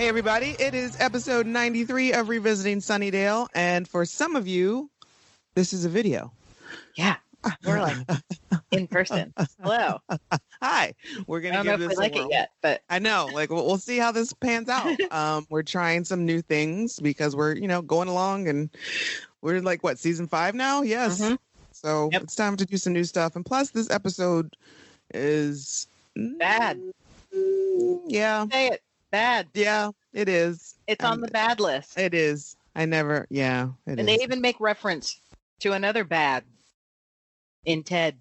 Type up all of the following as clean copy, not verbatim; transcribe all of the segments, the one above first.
Hey, everybody. It is episode 93 of Revisiting Sunnydale. And for some of you, this is a video. Yeah. We're like in person. Hello. Hi. We're going to give this a whirl. I don't know if we like it yet, but I know. Like, we'll see how this pans out. We're trying some new things because we're, going along, and we're like, what, season 5 now? Yes. Mm-hmm. So It's time to do some new stuff. And plus, this episode is bad. Yeah. Say it. Bad. Yeah, it is. It's on the bad list. It is. It is. And they even make reference to another bad in Ted.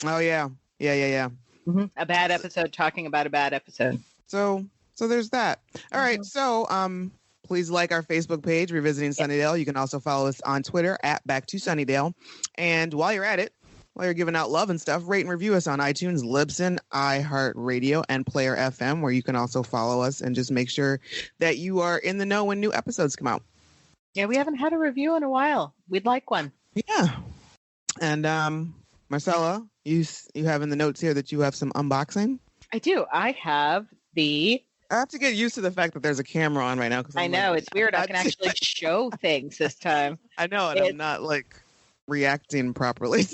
Oh, yeah. Yeah. Mm-hmm. A bad episode talking about a bad episode. So there's that. All right. So, please like our Facebook page, Revisiting Sunnydale. You can also follow us on Twitter at Back to Sunnydale. And while you're at it, while you're giving out love and stuff, rate and review us on iTunes, Libsyn, iHeartRadio, and Player FM, where you can also follow us and just make sure that you are in the know when new episodes come out. Yeah, we haven't had a review in a while. We'd like one. Yeah. And Marcella, you have in the notes here that you have some unboxing? I do. I have I have to get used to the fact that there's a camera on right now. I know. It's weird. I can actually show things this time. I know. And I'm not reacting properly.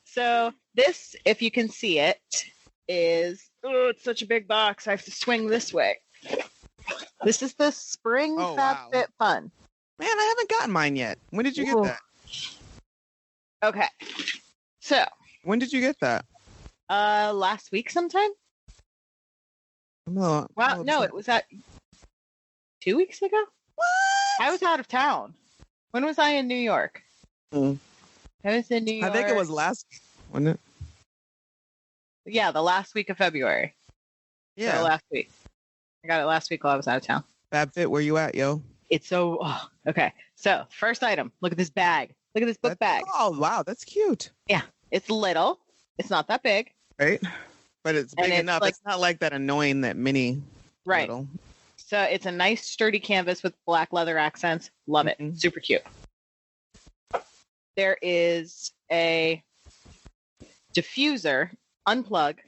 So this, if you can see it, is it's such a big box. I have to swing this way. This is the Spring FabFitFun. Man, I haven't gotten mine yet. When did you get that? Okay. So when did you get that? Last week sometime. No, it was 2 weeks ago. What? I was out of town. When was I in New York? I was in New York. I think it was last week, wasn't it? Yeah, the last week of February. Yeah. So last week. I got it last week while I was out of town. FabFit, where you at, yo? It's okay. So, first item. Look at this bag. Look at this book bag. Oh, wow. That's cute. Yeah. It's little. It's not that big. Right? But it's big enough. It's not like that annoying, that mini. Right. Little. So, it's a nice sturdy canvas with black leather accents. Love it. Super cute. There is a diffuser, unplug.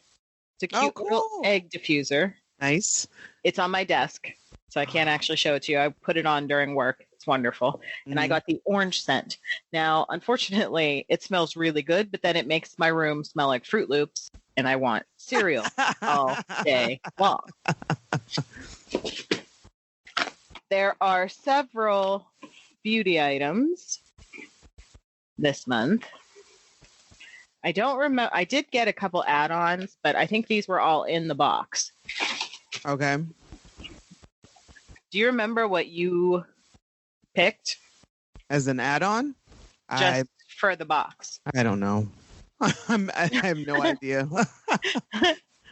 It's a cute little egg diffuser. Nice. It's on my desk, so I can't actually show it to you. I put it on during work. It's wonderful. And I got the orange scent. Now, unfortunately, it smells really good, but then it makes my room smell like Fruit Loops, and I want cereal all day long. There are several beauty items this month. I don't remember. I did get a couple add-ons, but I think these were all in the box. Okay. Do you remember what you picked? As an add-on? Just for the box. I don't know. I have no idea.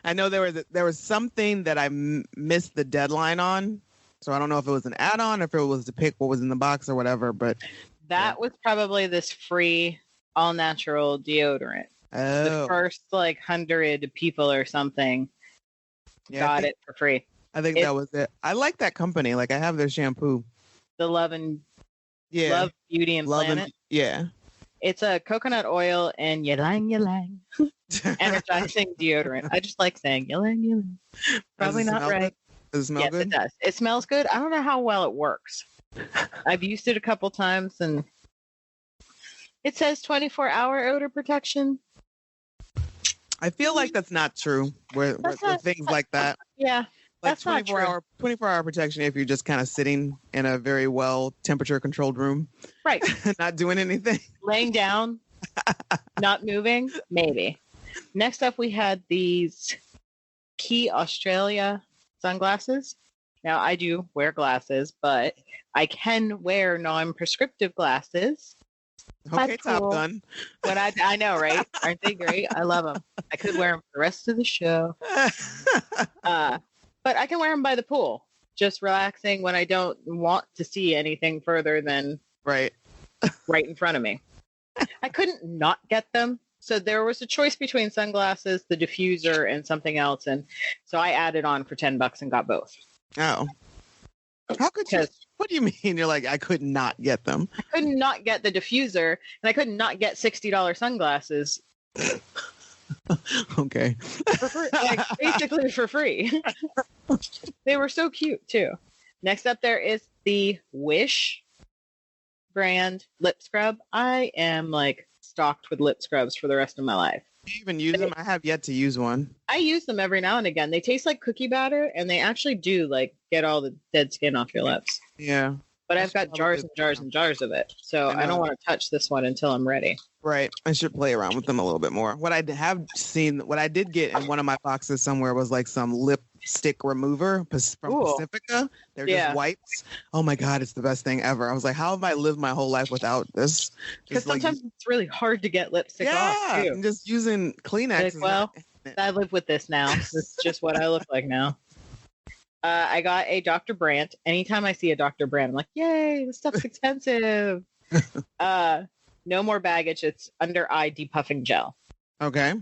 I know there was something that I missed the deadline on, so I don't know if it was an add-on or if it was to pick what was in the box or whatever, but that was probably this free all-natural deodorant. Oh. The first 100 people or something got it for free. I think that was it. I like that company. I have their shampoo. The Love Beauty and Planet. Yeah. It's a coconut oil and ylang energizing deodorant. I just like saying ylang. Probably not right. Good? Does it smell good? Yes, it does. It smells good. I don't know how well it works. I've used it a couple times, and it says 24-hour odor protection. I feel like that's not true. With things like that. Yeah. That's 24-hour protection if you're just kind of sitting in a very well temperature controlled room. Right. Not doing anything. Laying down, not moving, maybe. Next up, we had these Key Australia sunglasses. Now, I do wear glasses, but I can wear non-prescriptive glasses. Okay, Top Gun. When I know, right? Aren't they great? I love them. I could wear them for the rest of the show. But I can wear them by the pool, just relaxing when I don't want to see anything further than right in front of me. I couldn't not get them. So there was a choice between sunglasses, the diffuser, and something else. And so I added on for $10 and got both. Oh. How could you? What do you mean? You're like, I could not get them. I could not get the diffuser, and I could not get $60 sunglasses. Okay. For free, like, basically for free. They were so cute too. Next up, there is the Wish brand lip scrub. I am like stocked with lip scrubs for the rest of my life. Do you even use them? I have yet to use one. I use them every now and again. They taste like cookie batter, and they actually do like get all the dead skin off your lips. Yeah. But I've got jars and jars and jars of it, so I don't want to touch this one until I'm ready. Right. I should play around with them a little bit more. What I have seen, what I did get in one of my boxes somewhere was like some lipstick remover from Pacifica. They're just wipes. Oh my God, it's the best thing ever. I was like, how have I lived my whole life without this? Because sometimes it's really hard to get lipstick off, too. I'm just using Kleenex. Like, well, I live with this now. This is just what I look like now. I got a Dr. Brandt. Anytime I see a Dr. Brandt, I'm like, yay, this stuff's expensive. No more baggage. It's under eye depuffing gel. Okay.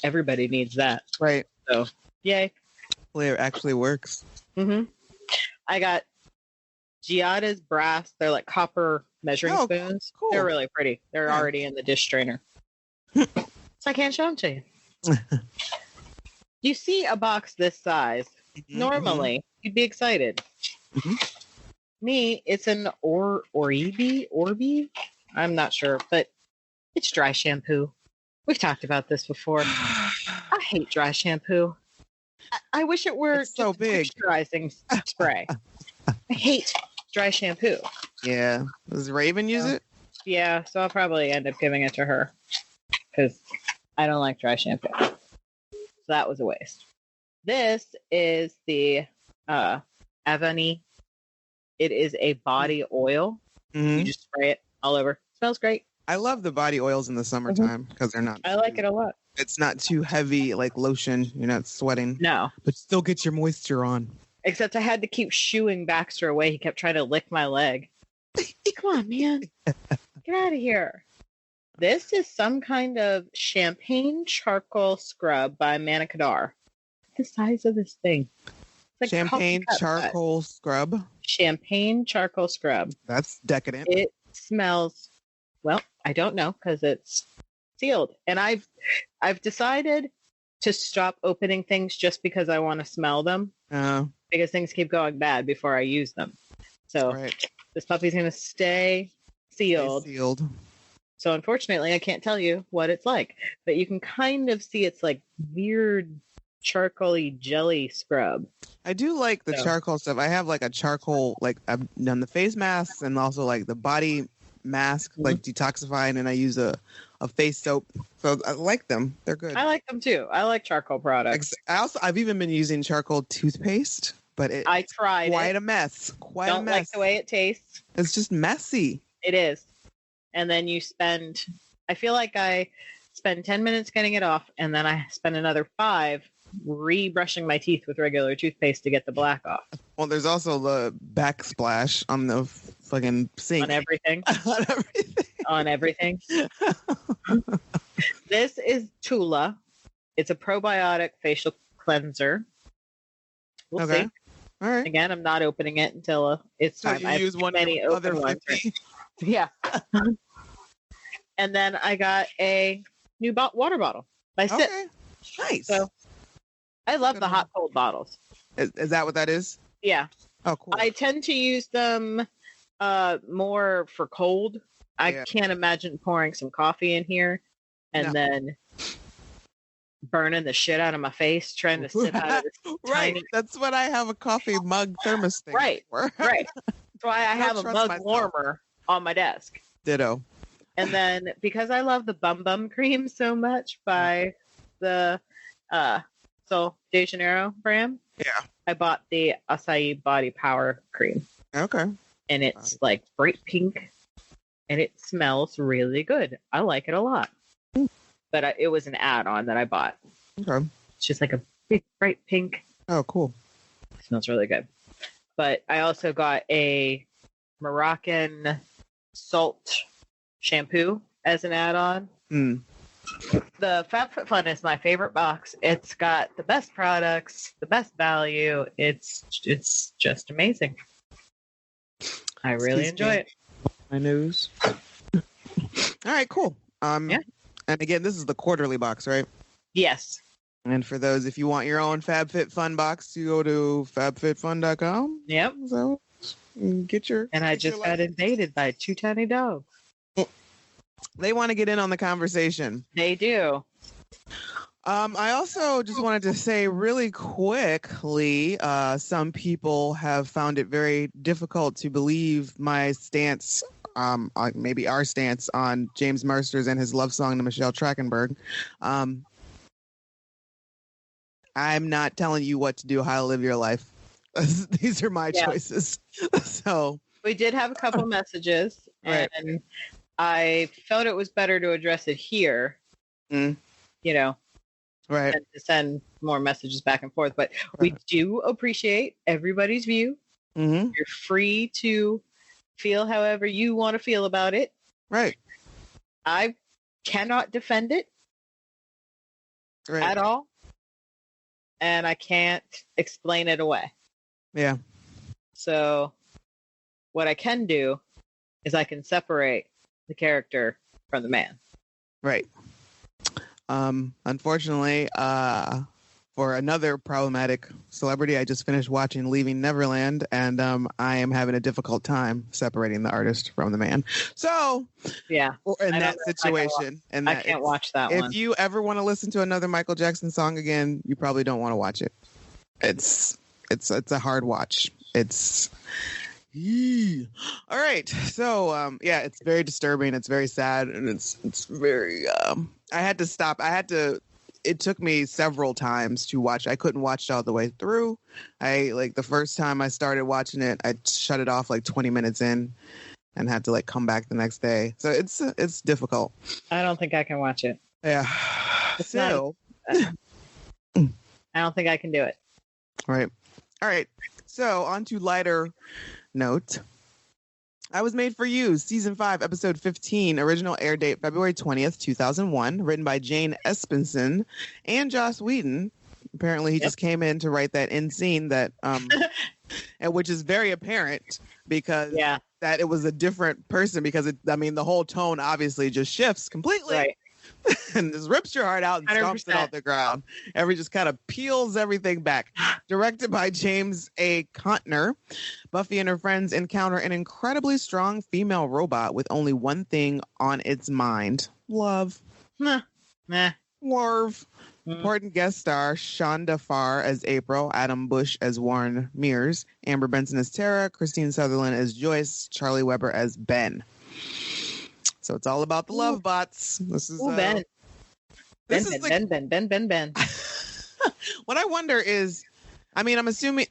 Everybody needs that. Right. So, yay. It actually works. Mm-hmm. I got Giada's brass. They're like copper measuring spoons. Cool. They're really pretty. They're already in the dish strainer. So I can't show them to you. You see a box this size, normally you'd be excited. Mm-hmm. Me, it's an Orbi? I'm not sure, but it's dry shampoo. We've talked about this before. I hate dry shampoo. I wish it were so big. Moisturizing spray. I hate dry shampoo. Yeah. Does Raven use it? Yeah, so I'll probably end up giving it to her because I don't like dry shampoo. So that was a waste. This is the Avani. It is a body oil. Mm-hmm. You just spray it all over. Smells great. I love the body oils in the summertime because they're not. I like it a lot. It's not too heavy like lotion. You're not sweating. No. But still get your moisture on. Except I had to keep shooing Baxter away. He kept trying to lick my leg. Come on, man. Get out of here. This is some kind of champagne charcoal scrub by Manicadar. The size of this thing. Like champagne charcoal scrub? Champagne charcoal scrub. That's decadent. It smells, well, I don't know because it's sealed. And I've decided to stop opening things just because I want to smell them. Because things keep going bad before I use them. So this puppy's going to stay sealed. So unfortunately, I can't tell you what it's like, but you can kind of see it's like weird charcoaly jelly scrub. I do like the charcoal stuff. I have like a charcoal, like I've done the face masks and also like the body mask, like detoxifying, and I use a face soap. So I like them. They're good. I like them too. I like charcoal products. I've even been using charcoal toothpaste, but I tried quite a mess. Don't like the way it tastes. It's just messy. It is. And then I feel like I spend 10 minutes getting it off, and then I spend another 5 re-brushing my teeth with regular toothpaste to get the black off. Well, there's also the backsplash on the fucking sink. On everything. On everything. This is Tula. It's a probiotic facial cleanser. We'll see. All right. Again, I'm not opening it until it's time. So you use one many other ones. 50. Yeah. And then I got a new water bottle by Sit. Okay. Nice. So I love the hot cold bottles. Is that what that is? Yeah. Oh, cool. I tend to use them more for cold. I can't imagine pouring some coffee in here and then burning the shit out of my face trying to sit out of this tiny... That's what I have a coffee mug thermos thing for. Right. That's why I have a mug warmer on my desk. Ditto. And then because I love the Bum Bum cream so much by the Sol de Janeiro brand, I bought the Acai Body Power cream. Okay. And it's like bright pink, and it smells really good. I like it a lot. But it was an add-on that I bought. Okay. It's just like a big bright pink. Oh, cool. It smells really good. But I also got a Moroccan salt shampoo as an add-on. The FabFitFun is my favorite box. It's got the best products, the best value. It's just amazing. I really enjoy it. My news. All right, cool. And again, this is the quarterly box, right? Yes. And for those, if you want your own FabFitFun box, you go to fabfitfun.com. Yep. So get your. And I just got invaded by 2 tiny dogs. They want to get in on the conversation. They do. I also just wanted to say really quickly, some people have found it very difficult to believe my stance, maybe our stance on James Marsters and his love song to Michelle Trachtenberg. I'm not telling you what to do, how to live your life. These are my choices. So we did have a couple messages, right. And I felt it was better to address it here, you know, right, than to send more messages back and forth. But we do appreciate everybody's view. Mm-hmm. You're free to feel however you want to feel about it. Right. I cannot defend it at all. And I can't explain it away. Yeah. So what I can do is I can separate the character from the man. Right. Unfortunately, for another problematic celebrity, I just finished watching Leaving Neverland, and I am having a difficult time separating the artist from the man. So, yeah, in that situation, I can't watch that one. If you ever want to listen to another Michael Jackson song again, you probably don't want to watch it. It's a hard watch. It's all right. So, it's very disturbing. It's very sad, and it's very. I had to stop. It took me several times to watch. I couldn't watch it all the way through. The first time I started watching it, I shut it off 20 minutes in, and had to come back the next day. So it's difficult. I don't think I can watch it. Yeah. I don't think I can do it. Right. All right. So on to lighter note. I Was Made for You, Season 5, Episode 15, original air date February 20th, 2001, written by Jane Espenson and Joss Whedon. Apparently, he just came in to write that end scene that, and which is very apparent because that it was a different person because the whole tone obviously just shifts completely. Right. And just rips your heart out and 100%. stomps it off the ground. Just kind of peels everything back. Directed by James A. Contner, Buffy and her friends encounter an incredibly strong female robot with only one thing on its mind: love. Nah. Love. Important guest star Shonda Farr as April, Adam Bush as Warren Mears, Amber Benson as Tara, Christine Sutherland as Joyce, Charlie Weber as Ben. So it's all about the love bots. This is Ben. Ben. What I wonder is, I'm assuming,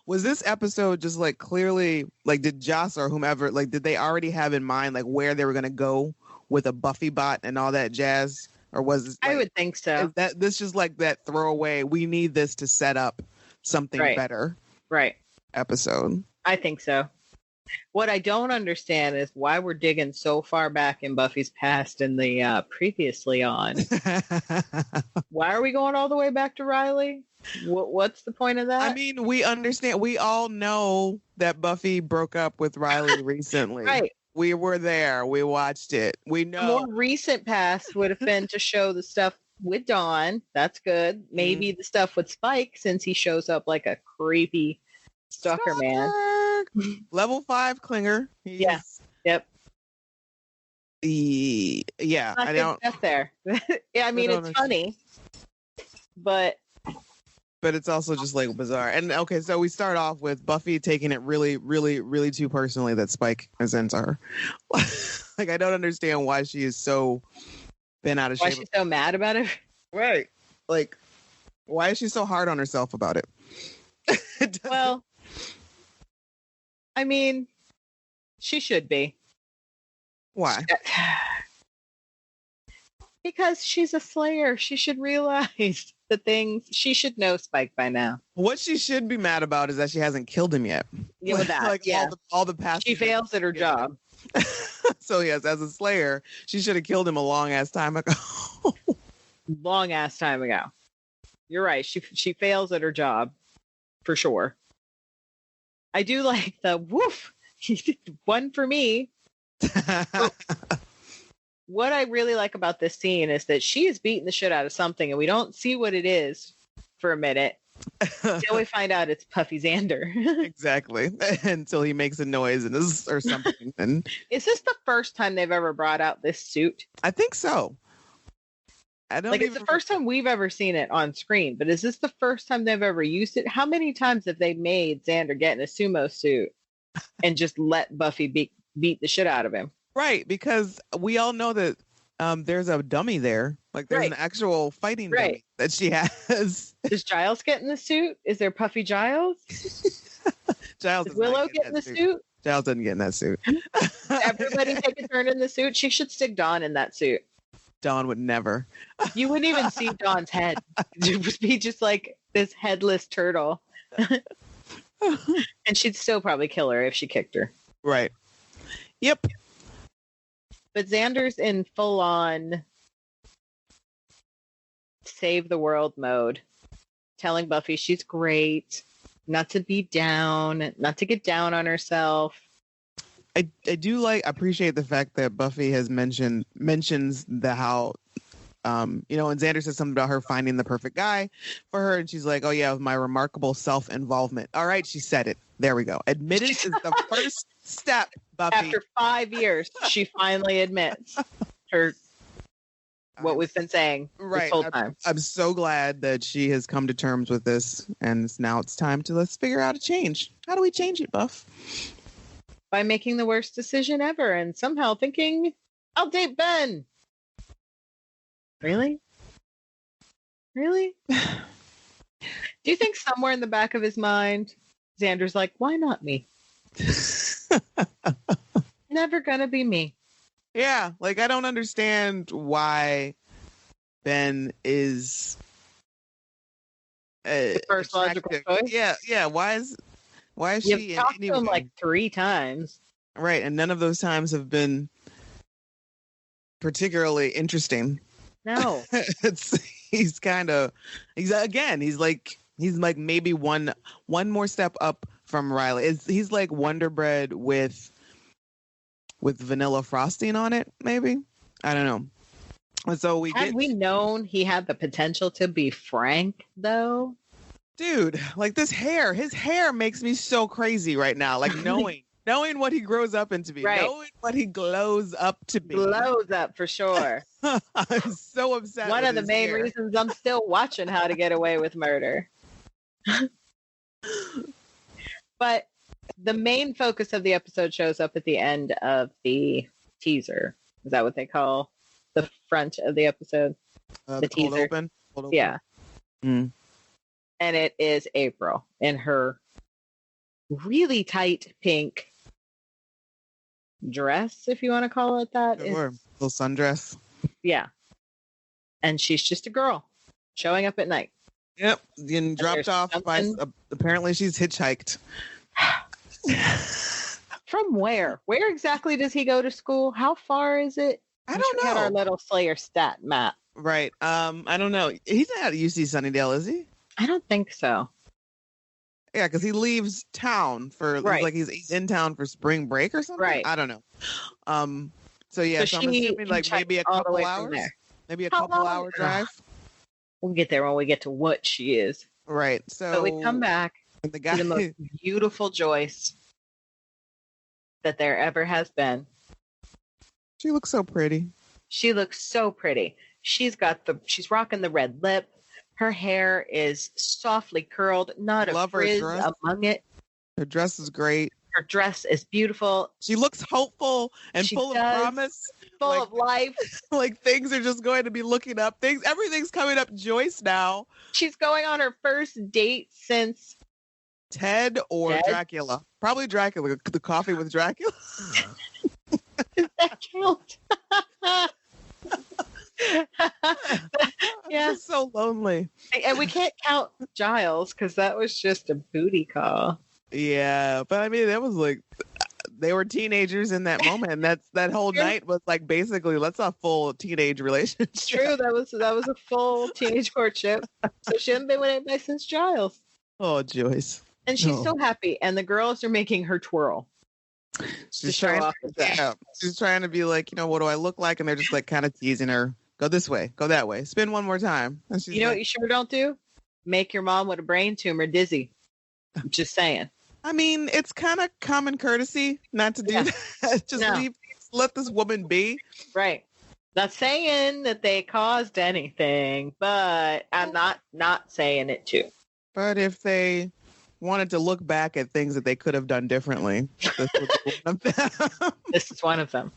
was this episode just clearly, did Joss or whomever, did they already have in mind where they were going to go with a Buffy bot and all that jazz? Or was this, I would think so. This just that throwaway, we need this to set up something better. Right. Episode. I think so. What I don't understand is why we're digging so far back in Buffy's past in the previously on. Why are we going all the way back to Riley? What's the point of that? We understand. We all know that Buffy broke up with Riley recently. Right. We were there. We watched it. We know. The more recent past would have been to show the stuff with Dawn. That's good. Maybe the stuff with Spike, since he shows up like a creepy stalker man. Level 5 Klinger. Yes. Yep. Yeah. I don't. Stuff there. Yeah. It's funny, but it's also just bizarre. And okay, so we start off with Buffy taking it really, really, really too personally that Spike is into her. I don't understand why she is so bent out of shape. Why she's so mad about it? Right. Why is she so hard on herself about it? Well, she should be. Why? Because she's a Slayer. She should realize the things. She should know Spike by now. What she should be mad about is that she hasn't killed him yet. Yeah, with that. All the past. She fails at her job. So yes, as a Slayer, she should have killed him a long ass time ago. Long ass time ago. You're right. She fails at her job, for sure. I do like the woof. He did one for me. what I really like about this scene is that she is beating the shit out of something, and we don't see what it is for a minute until we find out it's Puffy Xander. Exactly. Until he makes a noise or something. And is this the first time they've ever brought out this suit? I think so. It's the first time we've ever seen it on screen, but is this the first time they've ever used it? How many times have they made Xander get in a sumo suit and just let Buffy beat the shit out of him? Right, because we all know that there's a dummy there. Like there's an actual fighting dummy that she has. Does Giles get in the suit? Is there Puffy Giles? Giles does Willow get in the suit? Giles doesn't get in that suit. Everybody take a turn in the suit. She should stick Dawn in that suit. Dawn would never. You wouldn't even see Dawn's head. It would be just like this headless turtle. And she'd still probably kill her if she kicked her. Right. Yep. But Xander's in full-on save the world mode, telling Buffy she's great, not to be down, not to get down on herself. I do appreciate the fact that Buffy has mentions how and Xander says something about her finding the perfect guy for her, and she's like, oh yeah, my remarkable self-involvement. All right, she said it. There we go. Admittance is the first step, Buffy. After 5 years, she finally admits what we've been saying this whole time. I'm so glad that she has come to terms with this, and now it's time to let's figure out a change. How do we change it, Buff? By making the worst decision ever and somehow thinking, I'll date Ben. Really? Do you think somewhere in the back of his mind, Xander's like, why not me? Never gonna be me. Yeah, I don't understand why Ben is the first logical choice. Yeah. Why is she? You've talked to him 3 times, right? And none of those times have been particularly interesting. No, he's like maybe one more step up from Riley. He's like Wonder Bread with vanilla frosting on it, maybe. I don't know. And so we known he had the potential to be Frank, though. Dude, his hair makes me so crazy right now. Knowing what he grows up into be, knowing what he glows up to be. Glows up for sure. I'm so upset. One of the main reasons I'm still watching How to Get Away with Murder. But the main focus of the episode shows up at the end of the teaser. Is that what they call the front of the episode? The teaser. Cold open. Yeah. Mm. And it is April in her really tight pink dress, if you want to call it that. Sure. Little sundress. Yeah. And she's just a girl showing up at night. Yep. Getting dropped off by, apparently she's hitchhiked. From where? Where exactly does he go to school? How far is it? I don't know. We had our little Slayer stat map. Right. I don't know. He's not at UC Sunnydale, is he? I don't think so. Yeah, because he leaves town for he's in town for spring break or something. Right. I don't know. So I'm assuming maybe a couple hours. Maybe a couple hour drive. We'll get there when we get to what she is. Right. So we come back to the most beautiful Joyce that there ever has been. She looks so pretty. She's rocking the red lip. Her hair is softly curled, not a frizz among it. Her dress is great. Her dress is beautiful. She looks hopeful and full of promise. Full of life. Things are just going to be looking up. Everything's coming up Joyce now. She's going on her first date since Ted or Dracula. Probably Dracula. The coffee with Dracula. Does that count? Yeah. It's so lonely. And we can't count Giles because that was just a booty call. Yeah, but I mean, that was they were teenagers in that moment, and that whole night was basically that's a full teenage relationship. True, that was a full teenage courtship. So she hasn't been with anybody since Giles. Oh, Joyce. And she's so happy, and the girls are making her twirl. She's trying to be like, what do I look like? And they're just like kind of teasing her. Go this way, go that way, spin one more time. And she's what you sure don't do? Make your mom with a brain tumor dizzy. I'm just saying. I mean, it's kind of common courtesy not to do that. Just let this woman be. Right. Not saying that they caused anything, but I'm not saying it too. But if they wanted to look back at things that they could have done differently, this would be one of them. This is one of them.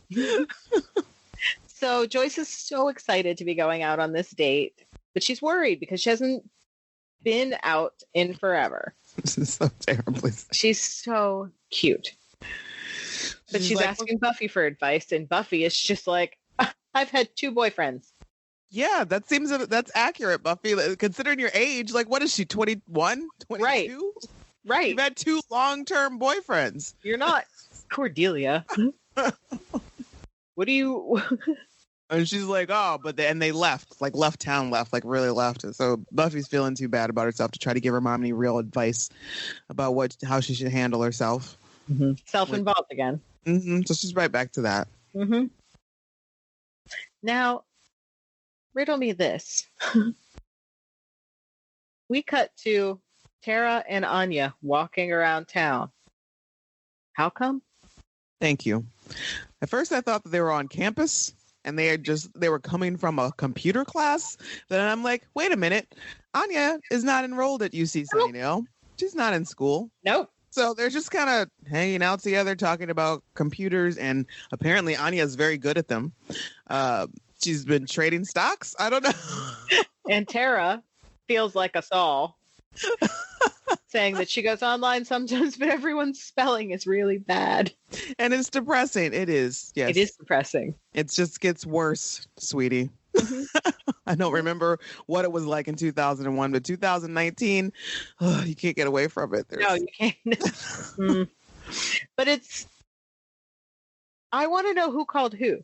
So Joyce is so excited to be going out on this date, but she's worried because she hasn't been out in forever. This is so terrible. She's so cute. But she's like, asking Buffy for advice, and Buffy is just like, I've had 2 boyfriends. Yeah, that's accurate, Buffy. Considering your age, like, what is she, 21, 22? Right. You've had 2 long-term boyfriends. You're not Cordelia. What do you... And she's like, they left, like left town, really left. So Buffy's feeling too bad about herself to try to give her mom any real advice about how she should handle herself. Mm-hmm. Self-involved again. Mm-hmm. So she's right back to that. Mm-hmm. Now, riddle me this. We cut to Tara and Anya walking around town. How come? Thank you. At first I thought that they were on campus and they were coming from a computer class. Then I'm like, wait a minute. Anya is not enrolled at UC Sunnydale. She's not in school. Nope. So they're just kind of hanging out together, talking about computers, and apparently Anya is very good at them. She's been trading stocks. I don't know. And Tara feels like us all, saying that she goes online sometimes, but everyone's spelling is really bad. And it's depressing. It is. Yes. It is depressing. It just gets worse, sweetie. Mm-hmm. I don't remember what it was like in 2001, but 2019, you can't get away from it. No, you can't. But I want to know who called who.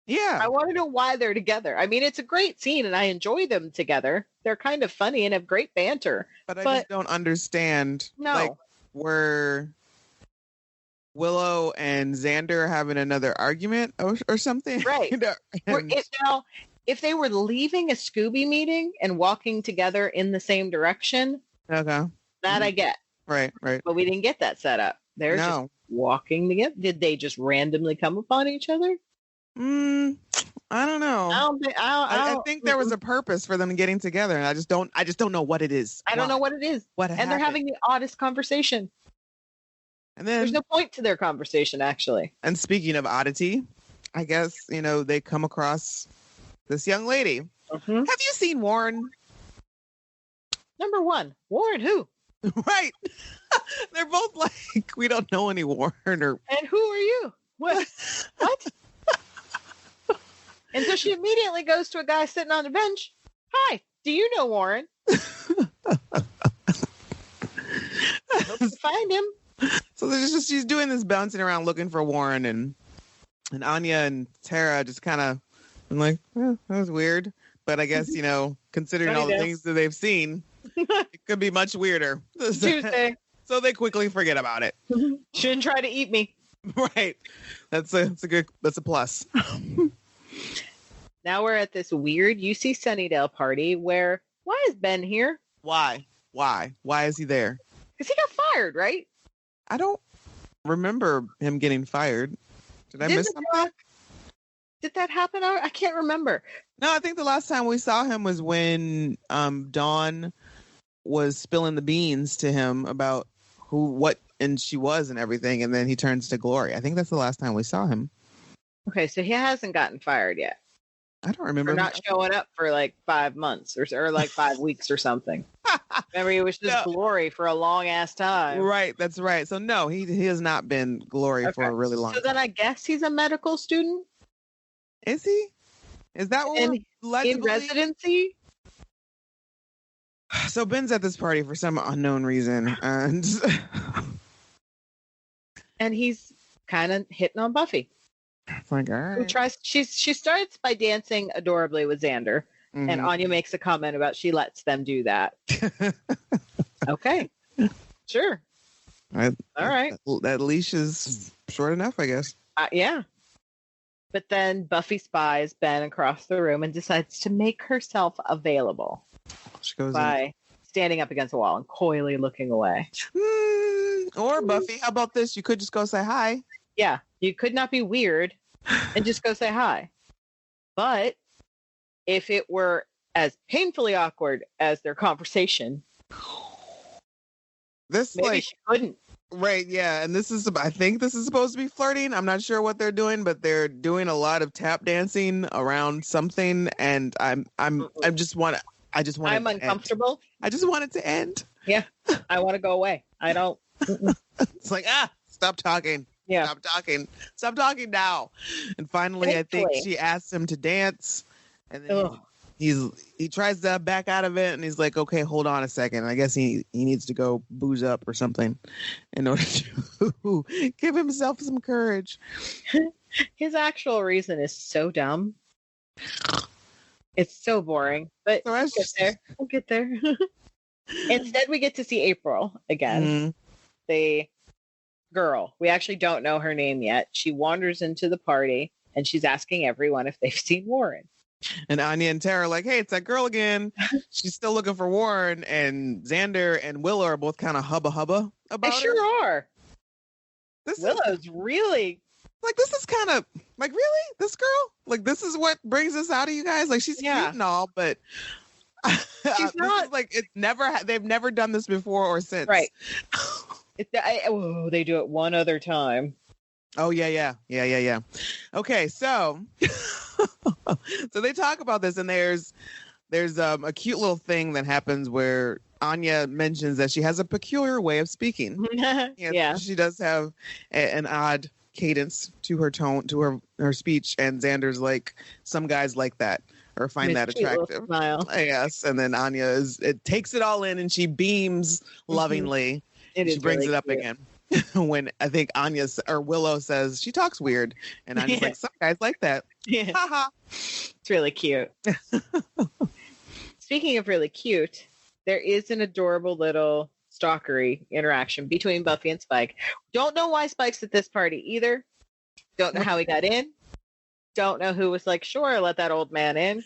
Yeah. I want to know why they're together. I mean, it's a great scene and I enjoy them together. They're kind of funny and have great banter. But I just don't understand. No. Like, were Willow and Xander having another argument or something? Right. Now, if they were leaving a Scooby meeting and walking together in the same direction, okay, that I get. Right. But we didn't get that set up. They're just walking together. Did they just randomly come upon each other? I don't know. I think there was a purpose for them getting together, and I just don't know what it is. I don't know what it is. And they're having the oddest conversation. And then there's no point to their conversation, actually. And speaking of oddity, I guess they come across this young lady. Mm-hmm. Have you seen Warren? Number 1, Warren who? Right. They're both like, we don't know any Warren or. And who are you? What? And so she immediately goes to a guy sitting on the bench. Hi, do you know Warren? Hope to find him. So she's doing this bouncing around looking for Warren, and Anya and Tara just kind of like, that was weird. But I guess, considering all the things that they've seen, it could be much weirder. Tuesday. So they quickly forget about it. Shouldn't try to eat me. Right. That's a plus. Now we're at this weird UC Sunnydale party where, why is Ben here? Why is he there? Because he got fired, right? I don't remember him getting fired. Did I miss something? Did that happen? I can't remember. No, I think the last time we saw him was when Dawn was spilling the beans to him about what she was and everything, and then he turns to Glory. I think that's the last time we saw him. Okay, so he hasn't gotten fired yet. I don't remember. For not showing up for like 5 months or like 5 weeks or something. Remember, he was just Glory for a long ass time. Right, that's right. So no, he has not been Glory for a really long time. So then I guess he's a medical student? Is he? Is that what we're in residency? So Ben's at this party for some unknown reason, and he's kind of hitting on Buffy. It's like, all right. She starts by dancing adorably with Xander, and Anya makes a comment about she lets them do that. Okay, sure. All right. That leash is short enough, I guess. Yeah. But then Buffy spies Ben across the room and decides to make herself available. She goes by standing up against the wall and coyly looking away. Or Buffy, how about this? You could just go say hi. Yeah, you could not be weird and just go say hi. But if it were as painfully awkward as their conversation, maybe she couldn't. Right, yeah, and I think this is supposed to be flirting. I'm not sure what they're doing, but they're doing a lot of tap dancing around something, and I'm uncomfortable. I just want it to end. Yeah, I want to go away. I don't. It's like, stop talking. Yeah, stop talking now. And finally, I think she asks him to dance, and then he tries to back out of it, and he's like, okay, hold on a second. I guess he needs to go booze up or something in order to give himself some courage. His actual reason is so dumb. It's so boring, but we'll get there. Instead, we get to see April again. Mm-hmm. The girl. We actually don't know her name yet. She wanders into the party, and she's asking everyone if they've seen Warren. And Anya and Tara are like, hey, it's that girl again. She's still looking for Warren. And Xander and Willow are both kind of hubba about They sure are. Willow's really... Like, this is kind of, like, really? This girl? Like, this is what brings this out of you guys? Like, she's cute and all, but she's not. They've never done this before or since. Right. They do it one other time. Oh, yeah. Okay, so they talk about this, and there's a cute little thing that happens where Anya mentions that she has a peculiar way of speaking. Yeah. She does have an odd cadence to her tone, to her speech, and Xander's like, some guys like that or find that attractive. Yes, and then Anya takes it all in, and she beams lovingly. She brings it up again when I think Willow says she talks weird, and Anya's like, some guys like that. Yeah, it's really cute. Speaking of really cute, there is an adorable little stalkery interaction between Buffy and Spike. Don't know why Spike's at this party either. Don't know how he got in. Don't know who was like, sure, let that old man in.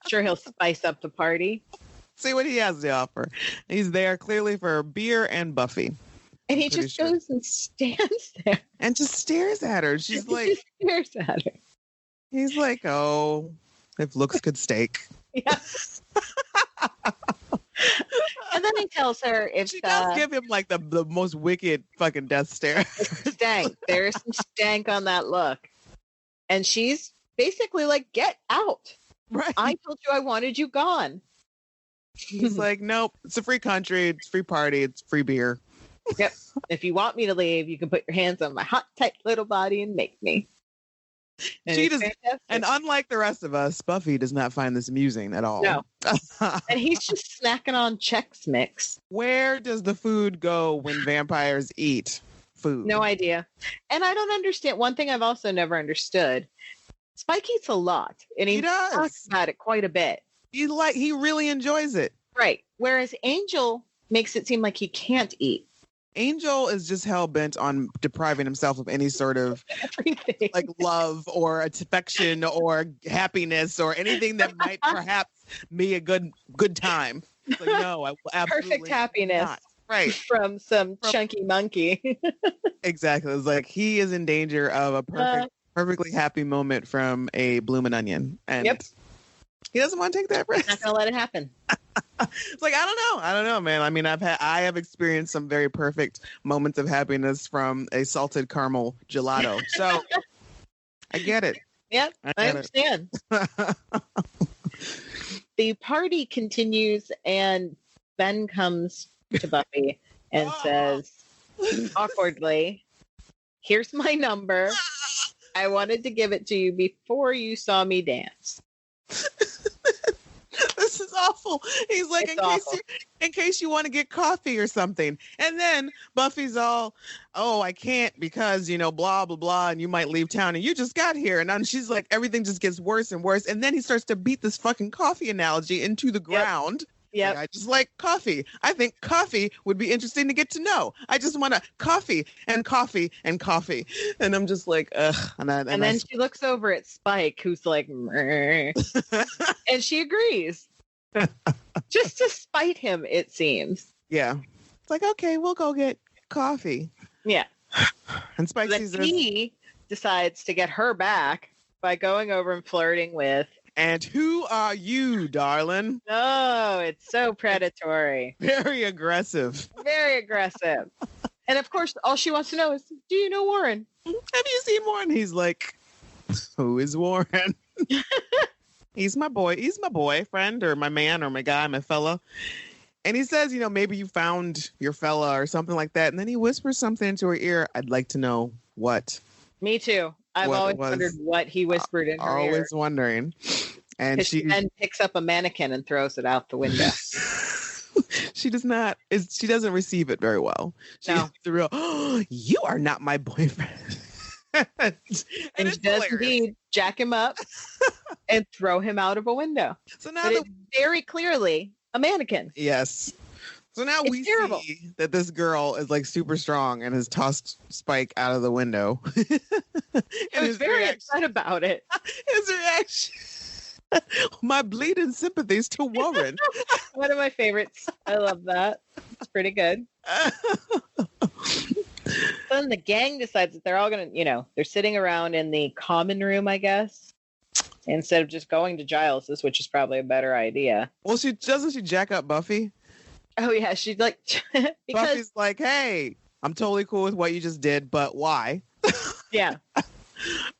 Sure, he'll spice up the party. See what he has to offer. He's there clearly for beer and Buffy. And he just goes and stands there. And just stares at her. She's like... stares at her. He's like, oh, if looks could steak. Yeah. And then he tells her if she does give him like the most wicked fucking death stare. Stank. There's some stank on that look. And she's basically like, get out. Right. I told you I wanted you gone. He's like, nope, it's a free country, it's free party, it's free beer. Yep. If you want me to leave, you can put your hands on my hot, tight little body and make me. And unlike the rest of us, Buffy does not find this amusing at all. No. And he's just snacking on Chex Mix. Where does the food go when vampires eat food? No idea. And I don't understand. One thing I've also never understood, Spike eats a lot. And he talks about it quite a bit. He really enjoys it. Right. Whereas Angel makes it seem like he can't eat. Angel is just hell-bent on depriving himself of any sort of like love or affection or happiness or anything that might perhaps be a good time. It's like, no, I will absolutely perfect happiness. Not. Right. From chunky monkey. Exactly. It's like he is in danger of a perfectly happy moment from a bloomin' onion. And he doesn't want to take that risk. Not gonna let it happen. It's like, I don't know, man. I mean, I have experienced some very perfect moments of happiness from a salted caramel gelato. So I get it. Yeah, I understand. The party continues, and Ben comes to Buffy and says, awkwardly, here's my number. I wanted to give it to you before you saw me dance. This is awful. He's like, in case you want to get coffee or something. And then Buffy's all, oh, I can't because, blah, blah, blah, and you might leave town and you just got here. And then she's like, everything just gets worse and worse. And then he starts to beat this fucking coffee analogy into the ground. Yeah. Like, I just like coffee. I think coffee would be interesting to get to know. I just want to coffee and coffee and coffee. And I'm just like, ugh. And then she looks over at Spike, who's like, and she agrees. Just to spite him, it seems. Yeah. It's like, okay, we'll go get coffee. Yeah. And Spike sees he decides to get her back by going over and flirting with. And who are you, darling? Oh, it's so predatory. Very aggressive. Very aggressive. And of course, all she wants to know is, do you know Warren? Have you seen Warren? He's like, who is Warren? He's my boy. He's my boyfriend or my man or my guy, my fella. And he says, maybe you found your fella or something like that. And then he whispers something into her ear. I'd like to know what. Me too. I've always wondered what he whispered in her ear. Always wondering. And she then picks up a mannequin and throws it out the window. She does not. She doesn't receive it very well. She's the real. Oh, you are not my boyfriend. and she does indeed jack him up and throw him out of a window. So now it's very clearly a mannequin. Yes. So now we see that this girl is like super strong and has tossed Spike out of the window. I was very upset about it. His reaction. My bleeding sympathies to Warren. One of my favorites. I love that. It's pretty good. Then the gang decides that they're all going to, they're sitting around in the common room, I guess, instead of just going to Giles's, which is probably a better idea. Well, she jack up Buffy? Oh, yeah. She's like, because Buffy's like, hey, I'm totally cool with what you just did, but why? Yeah.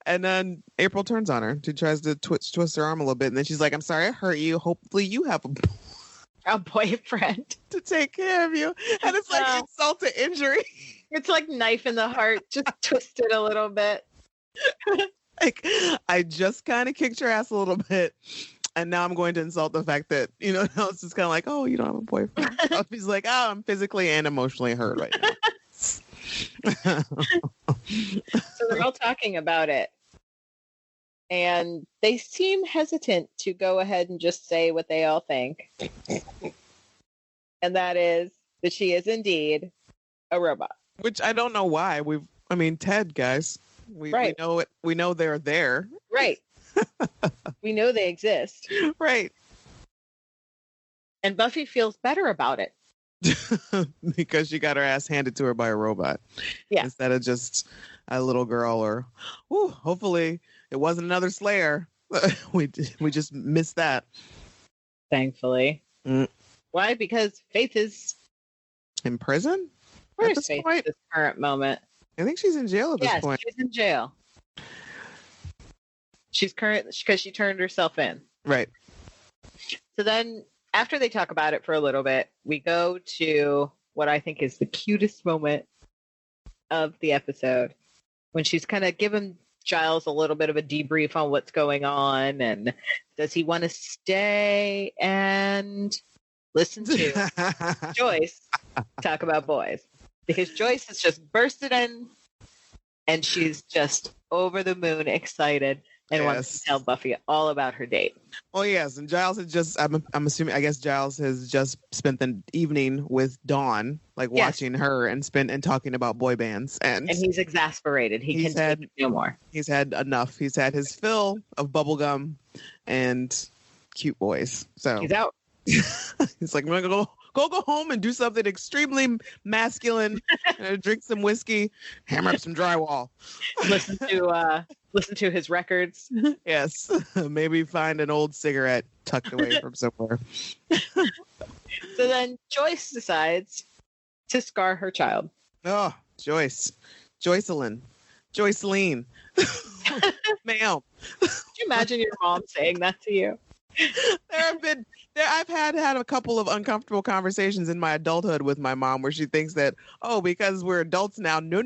And then April turns on her. She tries to twist her arm a little bit. And then she's like, I'm sorry I hurt you. Hopefully you have a boyfriend to take care of you. And it's like insult to injury. It's like knife in the heart, just twisted a little bit. Like, I just kind of kicked your ass a little bit. And now I'm going to insult the fact that, now it's just kind of like, oh, you don't have a boyfriend. He's like, oh, I'm physically and emotionally hurt right now. So they're all talking about it. And they seem hesitant to go ahead and just say what they all think. And that is that she is indeed a robot. Which I don't know why. Ted, guys. We know it. We know they're there. Right. We know they exist. Right. And Buffy feels better about it. Because she got her ass handed to her by a robot. Yeah. Instead of just a little girl or, hopefully it wasn't another Slayer. We just missed that. Thankfully. Why? Because Faith is in prison? Where is Faith at this current moment? I think she's in jail at this point. She's in jail. She's because she turned herself in. Right. So then after they talk about it for a little bit, we go to what I think is the cutest moment of the episode when she's kind of given Giles a little bit of a debrief on what's going on and does he want to stay and listen to Joyce talk about boys. Because Joyce has just bursted in and she's just over the moon excited and wants to tell Buffy all about her date. Oh, yes. And Giles has just, I'm assuming, I guess Giles has just spent the evening with Dawn, watching her and talking about boy bands. And he's exasperated. He can take it no more. He's had enough. He's had his fill of bubblegum and cute boys. So he's out. He's like, I'm going to go home and do something extremely masculine, drink some whiskey, hammer up some drywall. Listen to his records. Yes. Maybe find an old cigarette tucked away from somewhere. So then Joyce decides to scar her child. Oh, Joyce. Joycelyn. Ma'am. Could you imagine your mom saying that to you? I've had a couple of uncomfortable conversations in my adulthood with my mom where she thinks that, because we're adults now. No.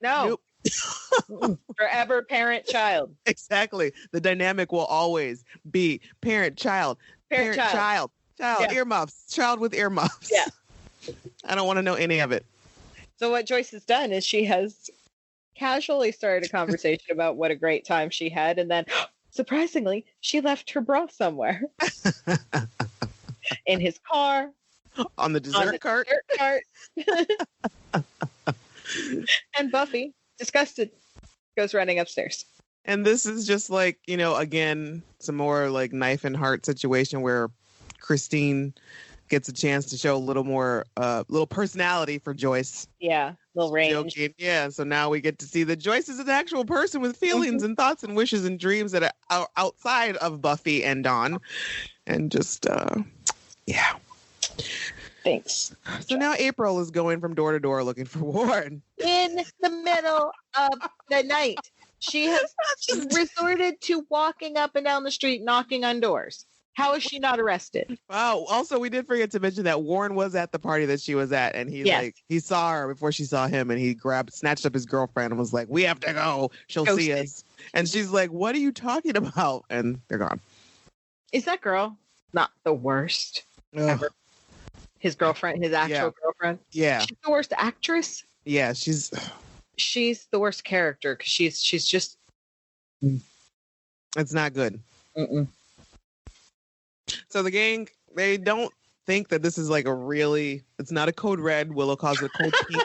Nope. Forever parent-child. Exactly. The dynamic will always be parent-child. Parent-child. Yeah. Earmuffs. Child with earmuffs. Yeah. I don't want to know any of it. So what Joyce has done is she has casually started a conversation about what a great time she had, and then surprisingly, she left her bra somewhere. in his car, on the dessert cart. And Buffy, disgusted, goes running upstairs. And this is just like, again, some more like knife and heart situation where Christine gets a chance to show a little more, little personality for Joyce. Yeah, little range. Joking. Yeah, so now we get to see that Joyce is an actual person with feelings and thoughts and wishes and dreams that are outside of Buffy and Dawn. And just, yeah. Thanks. So now April is going from door to door looking for Warren. In the middle of the night. She has resorted to walking up and down the street, knocking on doors. How is she not arrested? Wow. Also, we did forget to mention that Warren was at the party that she was at, and he saw her before she saw him, and he snatched up his girlfriend and was like, "We have to go. She'll see us." And she's like, "What are you talking about?" And they're gone. Is that girl not the worst ever? His girlfriend, his actual girlfriend? Yeah. She's the worst actress? Yeah, she's the worst character because she's just... It's not good. Mm-mm. So the gang, they don't think that this is like it's not a code red. Willow calls it code pink.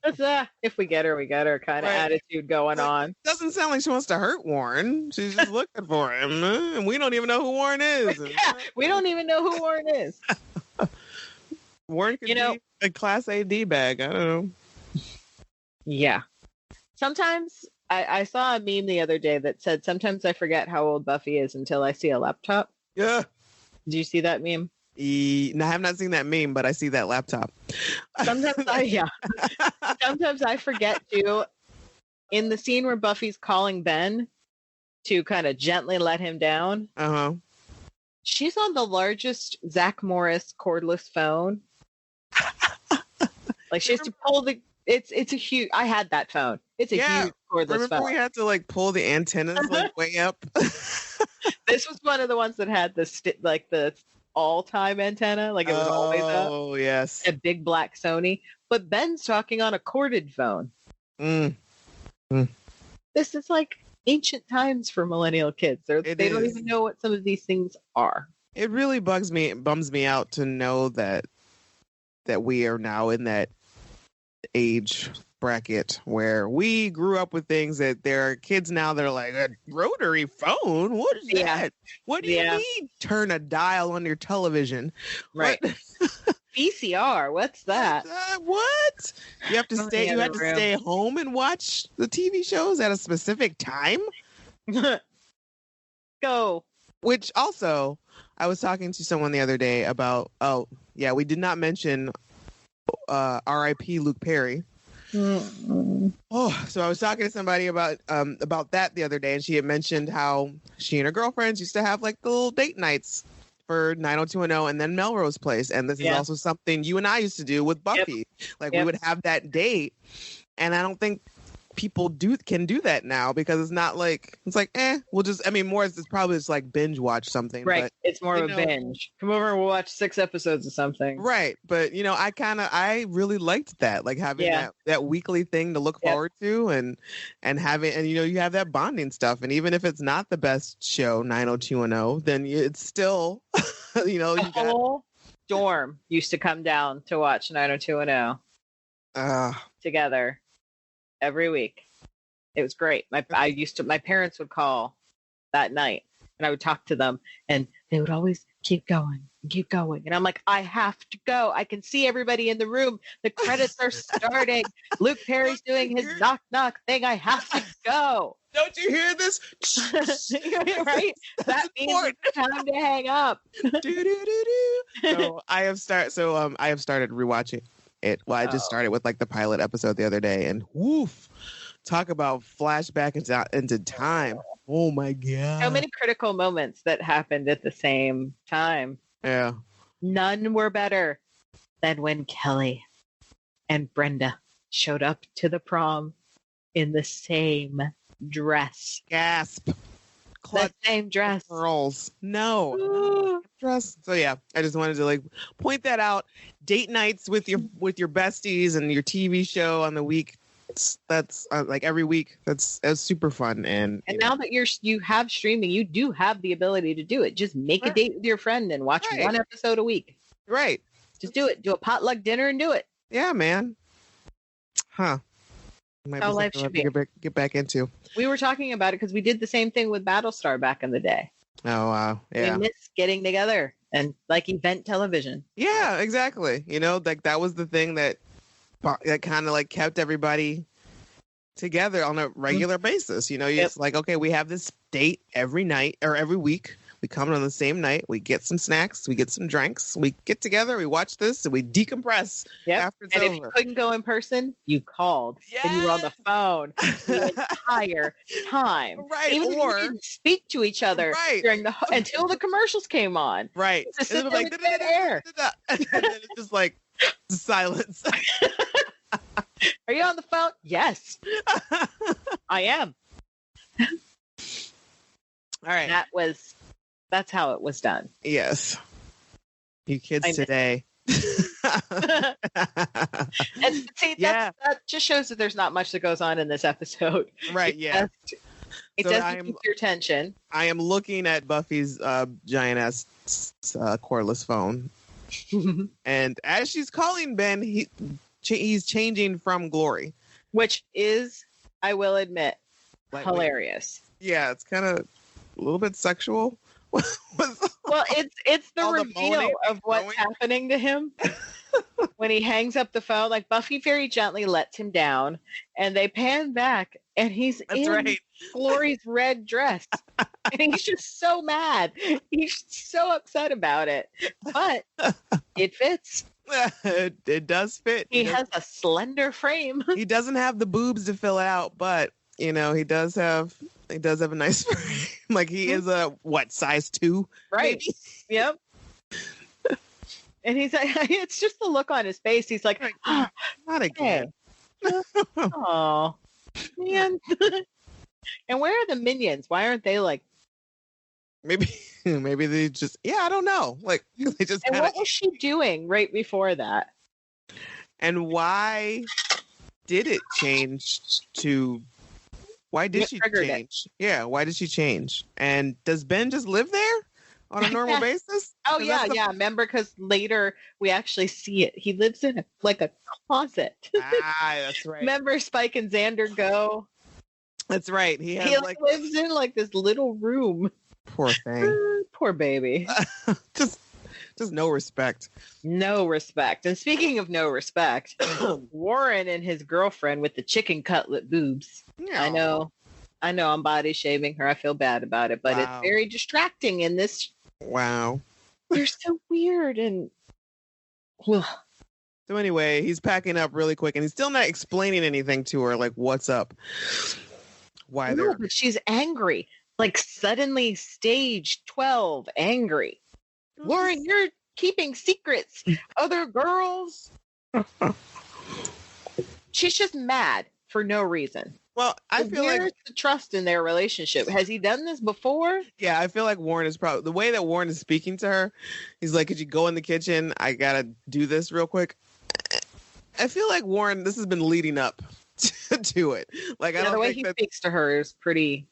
That's if we get her, we get her kind of attitude going on. It doesn't sound like she wants to hurt Warren. She's just looking for him. And we don't even know who Warren is. Yeah, we don't even know who Warren is. Warren could be a class A D-bag. I don't know. Yeah. Sometimes I saw a meme the other day that said, sometimes I forget how old Buffy is until I see a laptop. Yeah. Did you see that meme? No, I have not seen that meme, but I see that laptop. Sometimes I forget to, in the scene where Buffy's calling Ben to kind of gently let him down. Uh-huh. She's on the largest Zach Morris cordless phone. Like she has to pull it's a huge, I had that phone. It's a huge cordless phone. We had to like pull the antennas like way up. This was one of the ones that had the all-time antenna, like it was always up. Oh, yes. A big black Sony. But Ben's talking on a corded phone. This is like ancient times for millennial kids. They don't even know what some of these things are. It really bums me out to know that we are now in that age bracket where we grew up with things that there are kids now that are like, a rotary phone? What is that? What do you mean turn a dial on your television? Right. VCR, what's that? What? You have to stay home and watch the TV shows at a specific time? Go. Which also, I was talking to someone the other day about, we did not mention R.I.P. Luke Perry. So I was talking to somebody about that the other day, and she had mentioned how she and her girlfriends used to have like the little date nights for 90210 and then Melrose Place, and this is also something you and I used to do with Buffy. We would have that date, and I don't think people can do that now because it's not like we'll just more it's probably just like binge watch something, right? But, it's more of a binge. Come over and we'll watch 6 episodes of something, right? But I really liked that, like having that weekly thing to look forward to and having, and you have that bonding stuff, and even if it's not the best show 90210, then it's still the whole dorm used to come down to watch 90210 together every week. It was great. My parents would call that night and I would talk to them and they would always keep going. And I'm like, I have to go. I can see everybody in the room. The credits are starting. Luke Perry's doing his knock knock thing. I have to go. Don't you hear this? Right? That means it's time to hang up. So I have started rewatching it. Well, I just started with like the pilot episode the other day, and woof, talk about flashback into time. Oh my god! So many critical moments that happened at the same time. Yeah, none were better than when Kelly and Brenda showed up to the prom in the same dress. Gasp! The same dress. Girls, no dress. So yeah, I just wanted to point that out. Date nights with your besties and your TV show on the week that's like every week. That's super fun. And now that you have streaming, you do have the ability to do it. Just make a date with your friend and watch one episode a week. Right. Just do it. Do a potluck dinner and do it. Yeah, man. Huh. How life should be. Get back into. We were talking about it because we did the same thing with Battlestar back in the day. Oh, wow. Yeah. We miss getting together and like event television. Yeah, exactly. Like that was the thing that kind of like kept everybody together on a regular basis. It's like, okay, we have this date every night or every week. We come on the same night. We get some snacks. We get some drinks. We get together. We watch this and we decompress after it's over. If you couldn't go in person, you called and you were on the phone the entire time. Right. Even if you didn't speak to each other during until the commercials came on. Right. Just sit there with dead air. And then it's just like silence. Are you on the phone? Yes. I am. All right. That's how it was done. Yes. You kids today. And see, that just shows that there's not much that goes on in this episode. Right, it doesn't keep your attention. I am looking at Buffy's giant-ass cordless phone. And as she's calling Ben, he's changing from Glory. Which is, I will admit, hilarious. Yeah, it's kind of a little bit sexual. Well, it's the reveal of what's happening to him when he hangs up the phone. Like Buffy very gently lets him down, and they pan back, and he's in Glory's red dress, and he's just so mad. He's so upset about it, but it fits. It does fit. He has a slender frame. He doesn't have the boobs to fill out, but he does have a nice frame. Like he is a size 2? Right. Maybe? Yep. And he's like, it's just the look on his face. He's like, not again. Oh, man. And where are the minions? Why aren't they like? Maybe they just. Yeah, I don't know. Like they just. And what was she doing right before that? And why did it change to? Why did she change? Yeah, why did she change? And does Ben just live there on a normal basis? Oh, yeah. Remember, because later we actually see it. He lives in a closet. That's right. Remember Spike and Xander go? That's right. He lives in this little room. Poor thing. Poor baby. Just no respect. No respect. And speaking of no respect, Warren and his girlfriend with the chicken cutlet boobs. Yeah. I know I'm body shaming her. I feel bad about it, but it's very distracting in this. Wow. They're so weird and. So anyway, he's packing up really quick and he's still not explaining anything to her, like what's up. Why no, but she's angry. Like suddenly stage 12 angry. Warren, you're keeping secrets. Other girls. She's just mad for no reason. Well, I feel like the trust in their relationship. Has he done this before? Yeah, I feel like Warren is probably the way that Warren is speaking to her. He's like, "Could you go in the kitchen? I gotta do this real quick." I feel like Warren, this has been leading up to it. Like, I don't the way think he speaks to her is pretty.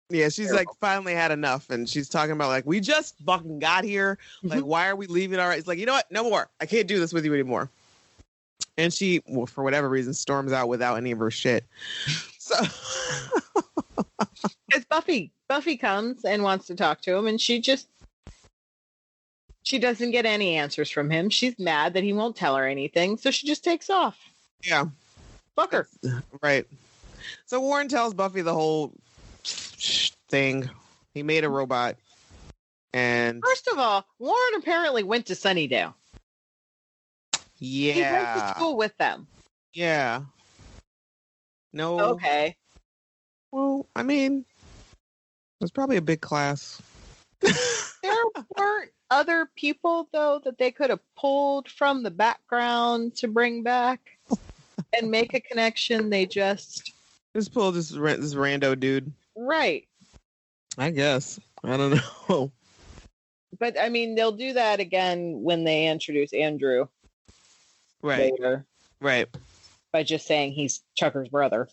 Yeah, she's like finally had enough, and she's talking about like, we just fucking got here. Like, why are we leaving? All right, it's like, you know what? No more. I can't do this with you anymore. And she, for whatever reason, storms out without any of her shit. So it's Buffy. Buffy comes and wants to talk to him, and she doesn't get any answers from him. She's mad that he won't tell her anything, so she just takes off. Yeah. Fuck her. Right. So Warren tells Buffy the whole thing. He made a robot. And first of all, Warren apparently went to Sunnydale. Yeah. He went to school with them. Yeah. No. Okay. Well, I mean, it was probably a big class. There weren't other people, though, that they could have pulled from the background to bring back and make a connection. They just pulled this rando dude. Right. I guess. I don't know. But, I mean, they'll do that again when they introduce Andrew. Right. Later. Right. by just saying he's Tucker's brother.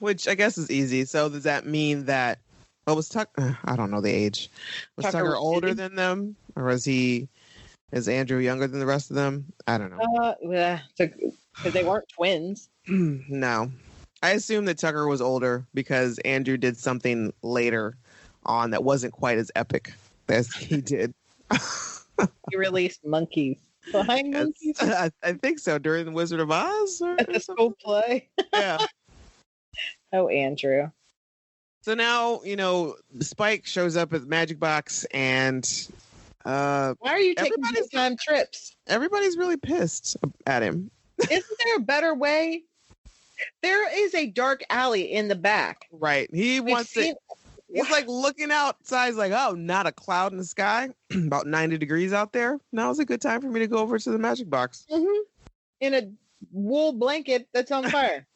Which I guess is easy. So does that mean that, well, was Tucker, I don't know the age. Was Tucker older than them? Or is Andrew younger than the rest of them? I don't know. Because they weren't twins. No. I assume that Tucker was older because Andrew did something later on that wasn't quite as epic as he did. He released monkeys. Flying monkeys? I think so. During the Wizard of Oz? At the school play? Yeah. Oh, Andrew. So now, Spike shows up at the Magic Box and... why are you taking time trips? Everybody's really pissed at him. Isn't there a better way? There is a dark alley in the back. Right. He's like looking outside. He's like, oh, not a cloud in the sky. About 90 degrees out there. Now's a good time for me to go over to the Magic Box. Mm-hmm. In a wool blanket that's on fire.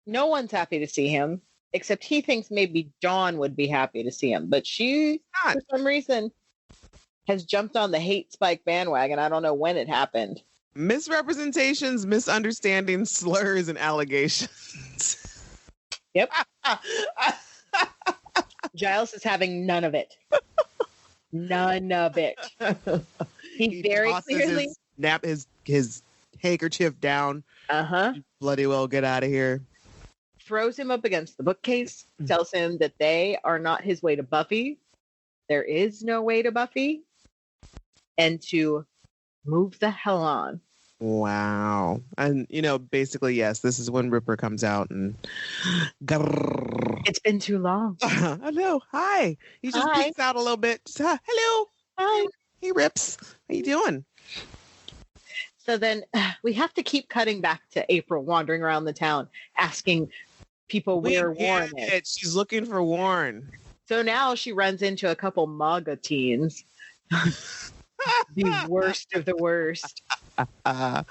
No one's happy to see him, except he thinks maybe Dawn would be happy to see him. But she, for some reason, has jumped on the hate Spike bandwagon. I don't know when it happened. Misrepresentations, misunderstandings, slurs, and allegations. Yep. Giles is having none of it. None of it. He very clearly his handkerchief down. Bloody well get out of here. Throws him up against the bookcase, tells him that they are not his way to Buffy. There is no way to Buffy. And to move the hell on. Wow. And, basically, yes, this is when Ripper comes out and... It's been too long. I know. Hi. He just peeks out a little bit. Just, hello. Hi. Hey, Rips. How you doing? So then we have to keep cutting back to April wandering around the town, asking people where Warren is. She's looking for Warren. So now she runs into a couple MAGA teens. The worst of the worst.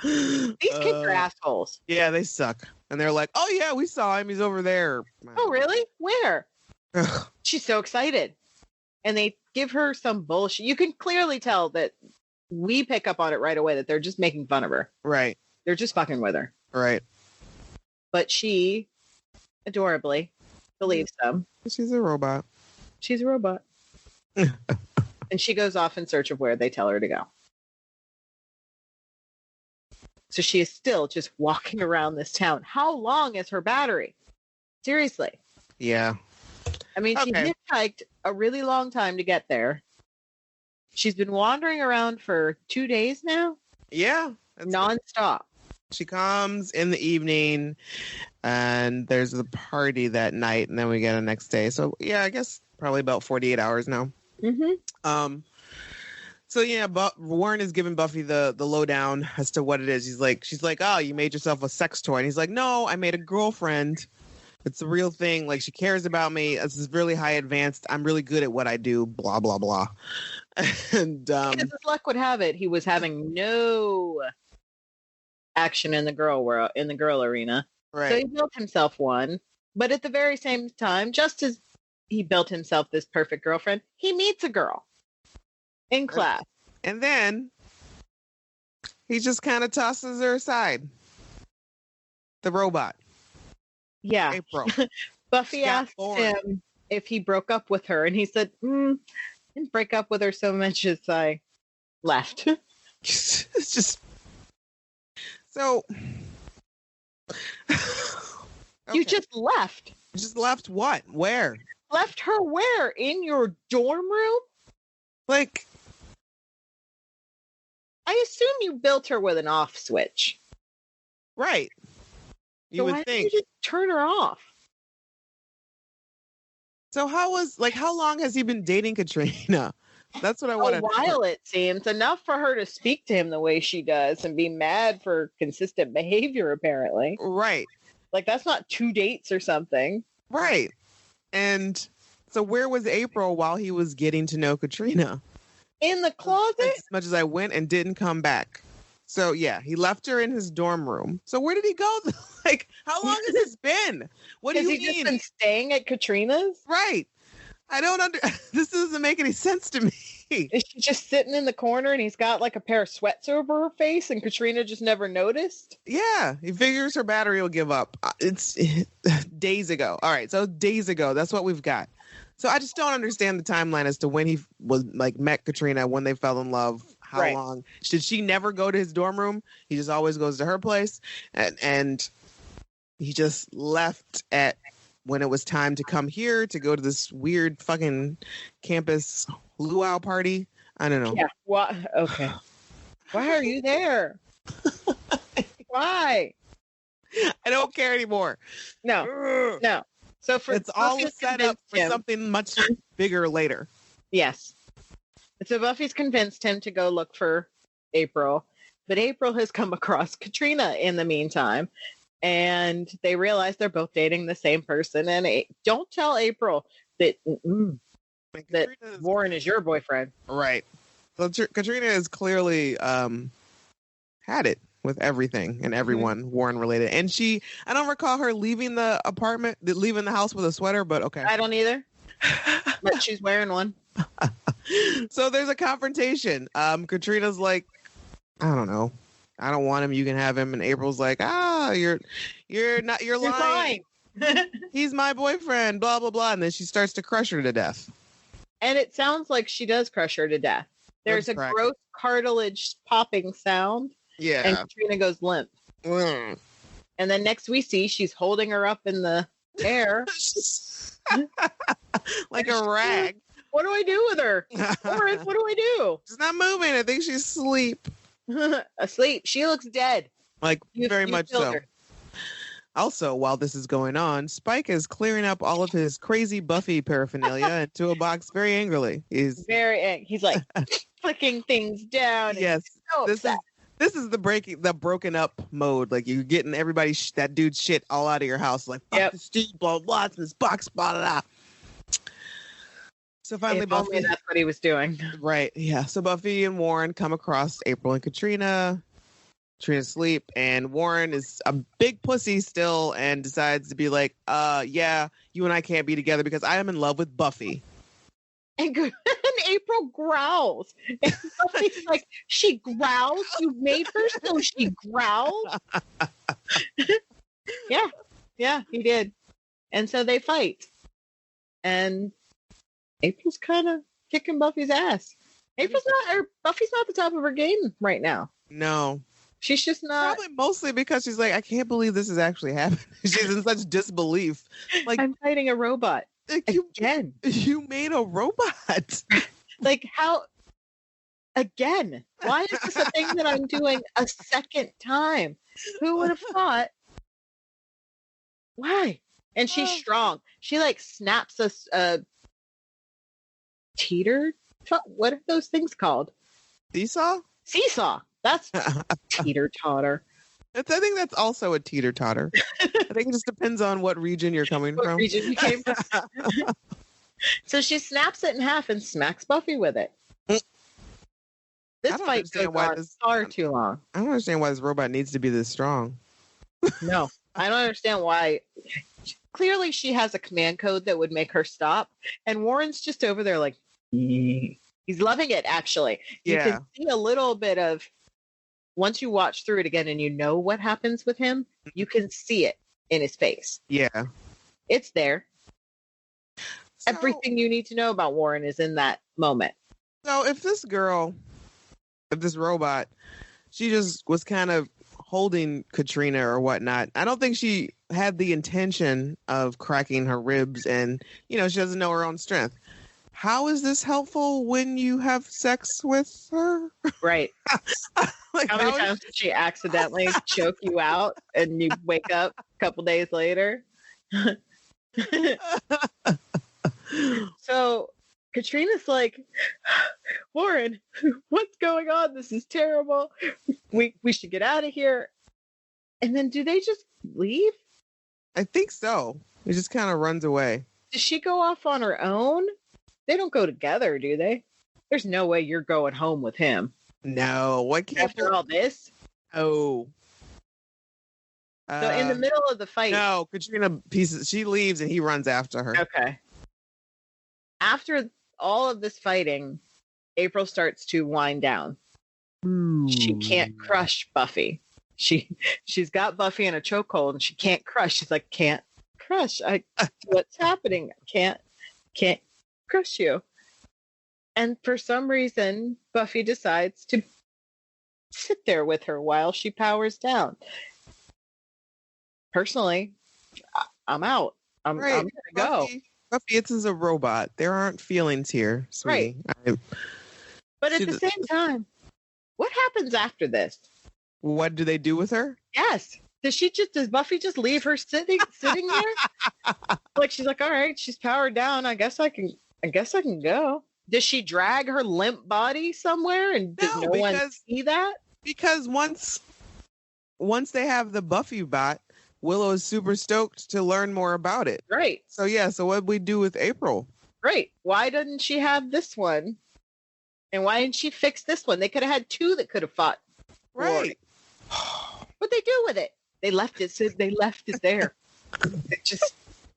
These kids are assholes. Yeah, they suck. And they're like, oh, yeah, we saw him. He's over there. Oh, really? Where? She's so excited. And they give her some bullshit. You can clearly tell that we pick up on it right away that they're just making fun of her. Right. They're just fucking with her. Right. But she adorably believes them. She's a robot. She's a robot. And she goes off in search of where they tell her to go. So she is still just walking around this town. How long is her battery? Seriously. Yeah. I mean, she hitchhiked a really long time to get there. She's been wandering around for 2 days now. Yeah. Nonstop. She comes in the evening and there's the party that night and then we get a next day. So yeah, I guess probably about 48 hours now. Mm-hmm. So yeah, but Warren is giving Buffy the lowdown as to what it is. She's like, oh, you made yourself a sex toy. And he's like, no, I made a girlfriend. It's the real thing. Like, she cares about me. This is really high advanced. I'm really good at what I do. Blah, blah, blah. And as his luck would have it, he was having no action in the girl arena. Right. So he built himself one. But at the very same time, just as he built himself this perfect girlfriend, he meets a girl in class. And then he just kind of tosses her aside. The robot. Yeah. April. Buffy asked him if he broke up with her, and he said, didn't break up with her so much as I left. It's just... So... Okay. You just left. Just left what? Where? Left her where? In your dorm room? Like... I assume you built her with an off switch. Right. You would think. Did you just turn her off? So how long has he been dating Katrina? That's what I want to know. A while, it seems. Enough for her to speak to him the way she does and be mad for consistent behavior, apparently. Right. Like, that's not 2 dates or something. Right. And so where was April while he was getting to know Katrina? In the closet? As much as I went and didn't come back. So, yeah, he left her in his dorm room. So where did he go? Like, how long has this been? What do you mean? Has he just been staying at Katrina's? Right. I don't this doesn't make any sense to me. Is she just sitting in the corner and he's got like a pair of sweats over her face and Katrina just never noticed? Yeah, he figures her battery will give up. It's days ago. All right, so days ago, that's what we've got. So I just don't understand the timeline as to when he was like met Katrina, when they fell in love, how long. Should she never go to his dorm room? He just always goes to her place, and he just left at when it was time to come here to go to this weird fucking campus luau party. I don't know. Yeah. What? Okay. Why are you there? Why? I don't care anymore. No. No. So it's all set up for something much bigger later. Yes. So Buffy's convinced him to go look for April, but April has come across Katrina in the meantime. And they realize they're both dating the same person. And don't tell April that Warren is your boyfriend. Right. So Katrina has clearly had it with everything and everyone Warren related. And I don't recall her leaving the apartment, leaving the house with a sweater, but okay. I don't either. But she's wearing one. So there's a confrontation. Katrina's like, I don't know. I don't want him. You can have him. And April's like, you're lying. He's my boyfriend, blah, blah, blah. And then she starts to crush her to death. And it sounds like she does crush her to death. There's a gross cartilage popping sound. Yeah. And Katrina goes limp. And then next we see she's holding her up in the air. Like a rag. What do I do with her? Warren, what do I do? She's not moving. I think she's asleep. Asleep. She looks dead. Like, very much so. Her. Also, while this is going on, Spike is clearing up all of his crazy Buffy paraphernalia into a box very angrily. He's like flicking things down. Yes. So this is the broken up mode. Like, you're getting everybody that dude's shit all out of your house. Like, fuck this dude, blah, blah, it's in this box, blah, blah, blah. So finally, Buffy. That's what he was doing. Right. Yeah. So Buffy and Warren come across April and Katrina. Katrina's asleep, and Warren is a big pussy still and decides to be like, yeah, you and I can't be together because I am in love with Buffy. And April growls. And Buffy's like, she growls? You made her so she growls? Yeah, he did. And so they fight. And April's kind of kicking Buffy's ass. Buffy's not the top of her game right now. No. She's just not. Probably mostly because she's like, I can't believe this is actually happening. She's in such disbelief. Like, I'm fighting a robot. Like again. You made a robot. Like, how? Again. Why is this a thing that I'm doing a second time? Who would have thought? Why? And she's strong. She like snaps a teeter. What are those things called? Seesaw. That's teeter-totter. I think that's also a teeter-totter. I think it just depends on what region you're coming from. What region you came from. So she snaps it in half and smacks Buffy with it. This fight goes on far too long. I don't understand why this robot needs to be this strong. No, I don't understand why. Clearly she has a command code that would make her stop. And Warren's just over there like, he's loving it, actually. You can see a little bit of, once you watch through it again and you know what happens with him, you can see it in his face. Yeah. It's there. So, everything you need to know about Warren is in that moment. So if this robot, she just was kind of holding Katrina or whatnot, I don't think she had the intention of cracking her ribs and, she doesn't know her own strength. How is this helpful when you have sex with her? Right. Like, how many times did she accidentally choke you out and you wake up a couple days later? So Katrina's like, Warren, what's going on? This is terrible. We should get out of here. And then do they just leave? I think so. It just kind of runs away. Does she go off on her own? They don't go together, do they? There's no way you're going home with him. No. What can't after all this? Oh. So in the middle of the fight. No, Katrina she leaves and he runs after her. Okay. After all of this fighting, April starts to wind down. She can't crush Buffy. She's got Buffy in a chokehold and she can't crush. She's like, can't crush. What's happening? Can't crush you. And for some reason, Buffy decides to sit there with her while she powers down. Personally, I'm out. I'm gonna go. Buffy, it's as a robot. There aren't feelings here, sweetie. Right. But at the same time, what happens after this? What do they do with her? Yes. Does Buffy just leave her sitting there? Like, she's like, all right, she's powered down. I guess I can go. Does she drag her limp body somewhere and does no one see that? Because once they have the Buffy bot, Willow is super stoked to learn more about it. Right. So what we do with April? Right. Why doesn't she have this one? And why didn't she fix this one? They could have had two that could have fought. Right. What they do with it? They left it. So they left it there.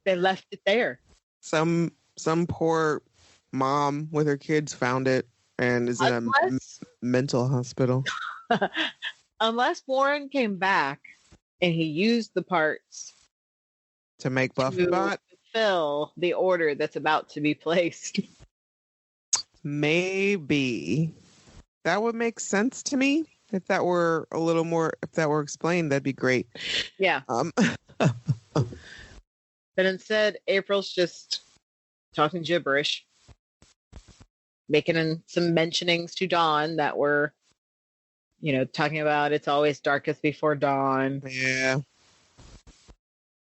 They left it there. Some poor mom with her kids found it and is in a mental hospital. Unless Warren came back and he used the parts to make Buffy bot, fulfill the order that's about to be placed. Maybe that would make sense to me. If that were explained, that'd be great. Yeah. But instead, April's just talking gibberish, making some mentionings to Dawn that were, talking about it's always darkest before dawn. Yeah.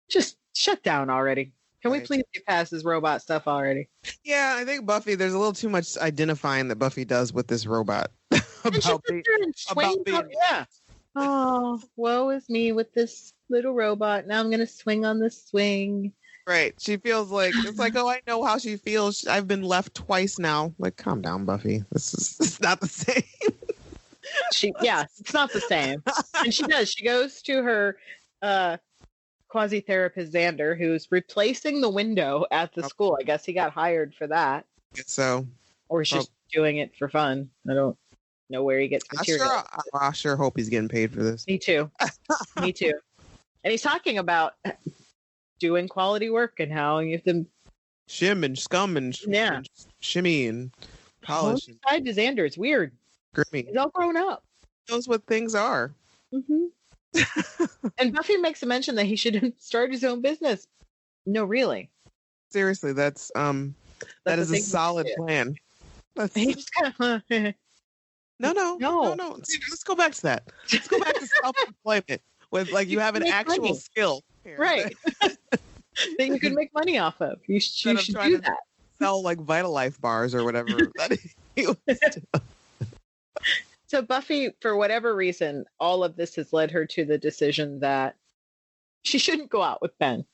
Just shut down already. Can we please get past this robot stuff already? Yeah, I think Buffy, there's a little too much identifying that Buffy does with this robot. about being, yeah. Oh, woe is me with this little robot. Now I'm going to swing on this swing. Right. She feels like, it's like, oh, I know how she feels. I've been left twice now. Like, calm down, Buffy. It's not the same. It's not the same. And she does. She goes to her quasi-therapist Xander, who's replacing the window at the school. I guess he got hired for that. So, or he's just doing it for fun. I don't know where he gets material. I sure hope he's getting paid for this. Me too. Me too. And he's talking about doing quality work and how you have to shim and scum and shimmy and polish. Side to Xander, it's weird. Grimmy. He's all grown up. He knows what things are. Mm-hmm. And Buffy makes a mention that he should start his own business. No, really. Seriously, that is a solid plan. He just kind of No. See, let's go back to that. Let's go back to self-employment with you have an actual money. Skill. Here. Right. That you can make money off of. You should do that. Sell Vitalife bars or whatever. So Buffy, for whatever reason, all of this has led her to the decision that she shouldn't go out with Ben.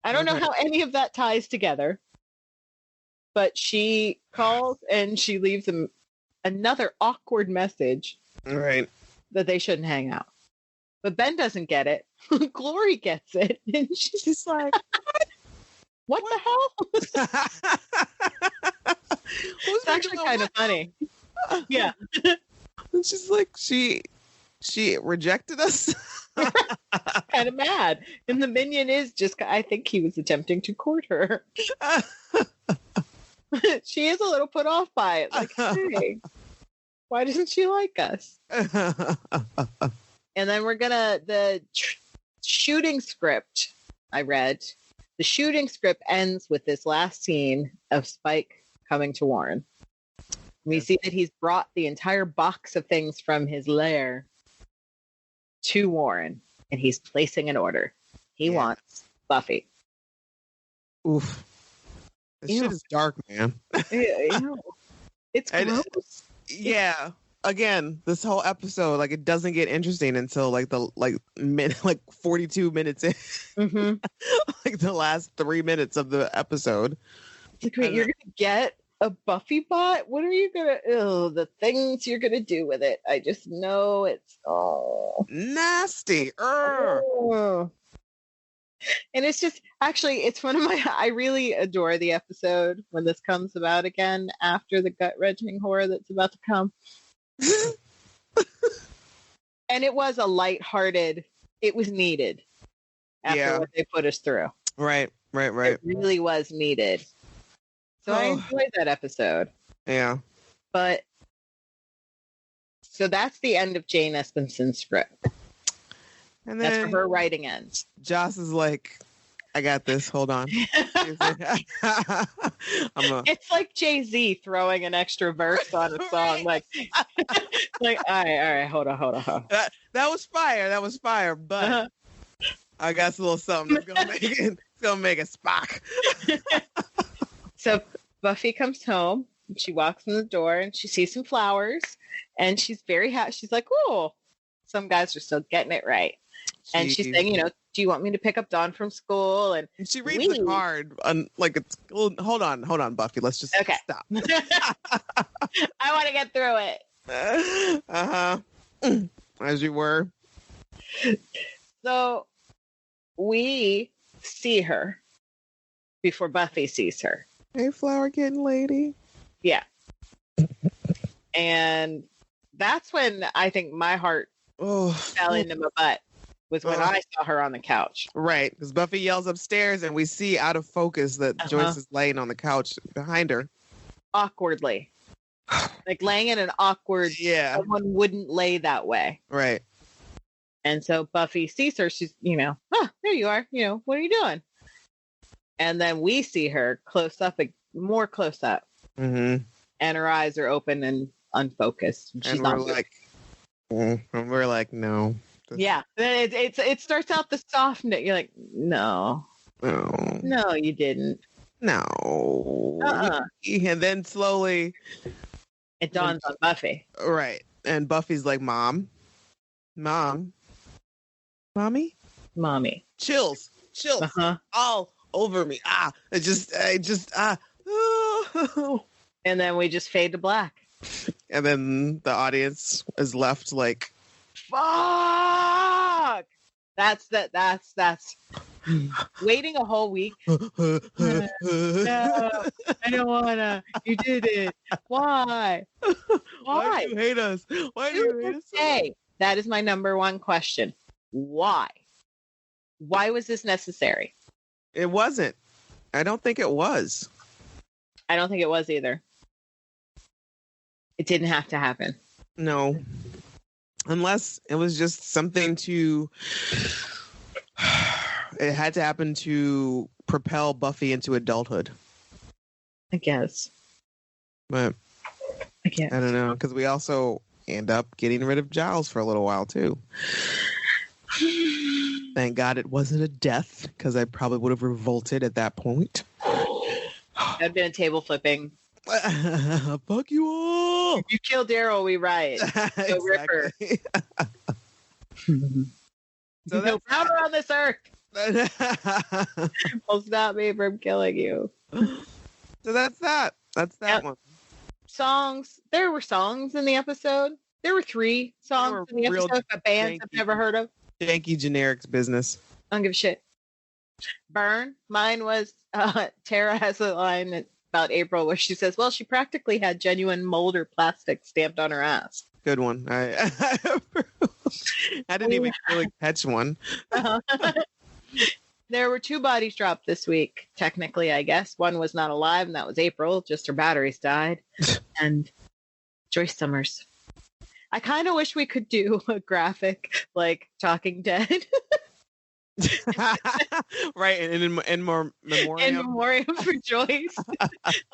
I don't know how any of that ties together, but she calls and she leaves him another awkward message. Right. That they shouldn't hang out. But Ben doesn't get it. Glory gets it. And she's like, what the hell? It's actually kind of funny. Yeah. And she's like, she rejected us. Kind of mad. And the minion is I think he was attempting to court her. She is a little put off by it. Like, hey, why doesn't she like us? And then the shooting script I read, the shooting script ends with this last scene of Spike coming to Warren. We see that he's brought the entire box of things from his lair to Warren, and he's placing an order. He wants Buffy. Oof. This shit is dark, man. It's gross. Yeah. Again, this whole episode, it doesn't get interesting until the 42 minutes in. Mm-hmm. The last 3 minutes of the episode. Wait, you're gonna get a Buffy bot? What are you gonna? The things you're gonna do with it. I just know it's nasty. And it's just, actually, it's one of my, I really adore the episode when this comes about again after the gut-wrenching horror that's about to come. And it was a lighthearted, it was needed after what they put us through. Right. It really was needed. So I enjoyed that episode. Yeah. But, so that's the end of Jane Espenson's script. And that's then where her writing ends. Joss is like, I got this. Hold on. It's like Jay-Z throwing an extra verse on a song. Like, all right, hold on. That was fire. But I got a little something that's gonna make it Spock. So Buffy comes home. She walks in the door and she sees some flowers, and she's very happy. She's like, "Oh, some guys are still getting it right." And she's saying, do you want me to pick up Dawn from school? And she reads the card. It's hold on, Buffy. Let's just stop. I want to get through it. As you were. So we see her before Buffy sees her. Hey, flower getting lady. Yeah. And that's when I think my heart fell into my butt. Was when I saw her on the couch. Right, because Buffy yells upstairs and we see out of focus that Joyce is laying on the couch behind her. Awkwardly. Like laying in an awkward, someone wouldn't lay that way. Right. And so Buffy sees her, she's, there you are, what are you doing? And then we see her more close up. Mm-hmm. And her eyes are open and unfocused. She's and we're like, no. Yeah, it starts out the soft note. You're like, no, you didn't. No. And then slowly, it dawns on Buffy. Right, and Buffy's like, Mommy, chills, all over me. I just. And then we just fade to black. And then the audience is left like, fuck. That's waiting a whole week. No, I don't wanna. You did it. Why? Why do you hate us? Why do you hate us? Hey, that is my number one question. Why? Why was this necessary? It wasn't. I don't think it was. I don't think it was either. It didn't have to happen. No. Unless it was just something to... It had to happen to propel Buffy into adulthood. I guess. But I guess. I don't know, because we also end up getting rid of Giles for a little while, too. Thank God it wasn't a death, because I probably would have revolted at that point. That'd been a table flipping. Fuck you all! If you kill Daryl, we riot. Go Ripper. So no power on this earth will stop me from killing you. So that's that. That's that one. Songs. There were songs in the episode. There were 3 songs in the episode by bands I've never heard of. Janky generics business. I don't give a shit. Burn. Mine was Tara has a line about April where she says, well, she practically had genuine mold or plastic stamped on her ass. Good one. I didn't even really catch one. There were 2 bodies dropped this week, technically, I guess. One was not alive, and that was April. Just her batteries died. And Joyce Summers. I kind of wish we could do a graphic like Talking Dead. Right, and in more memoriam. In memoriam for Joyce.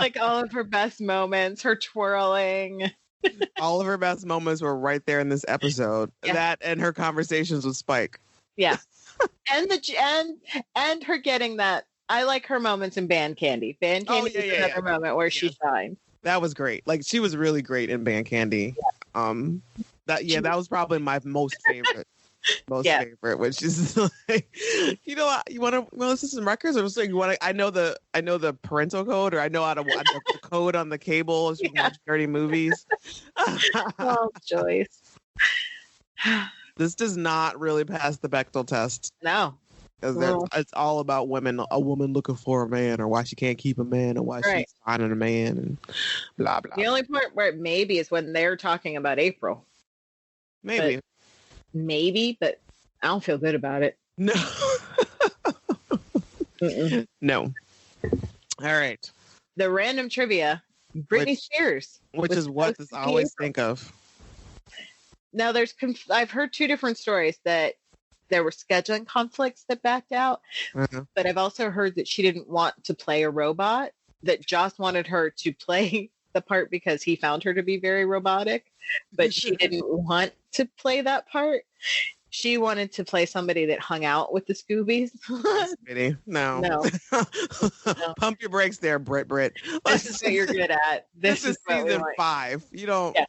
Like all of her best moments, her twirling. All of her best moments were right there in this episode. Yeah. That and her conversations with Spike. Yeah. and her getting that. I like her moments in Band Candy. Band Candy is another moment where she shined. That was great. Like she was really great in Band Candy. Yeah. That was probably my most favorite. Favorite, which is like, you want to listen to some records, or so you want to? I know the parental code, or I know how to watch the code on the cable. As you watch dirty movies. Oh, Joyce. This does not really pass the Bechdel test. No, It's all about women, a woman looking for a man, or why she can't keep a man, or why she's finding a man, and blah blah. The only part where it maybe is when they're talking about April. Maybe, but I don't feel good about it. No. No. All right. The random trivia: Britney Spears, which is what I always think of. Now, I've heard two different stories that there were scheduling conflicts that backed out, but I've also heard that she didn't want to play a robot, that Joss wanted her to play the part because he found her to be very robotic, but she didn't want to play that part. She wanted to play somebody that hung out with the Scoobies. No. Pump your brakes there, Britt. This is what you're good at. This is season 5. You don't. Yeah.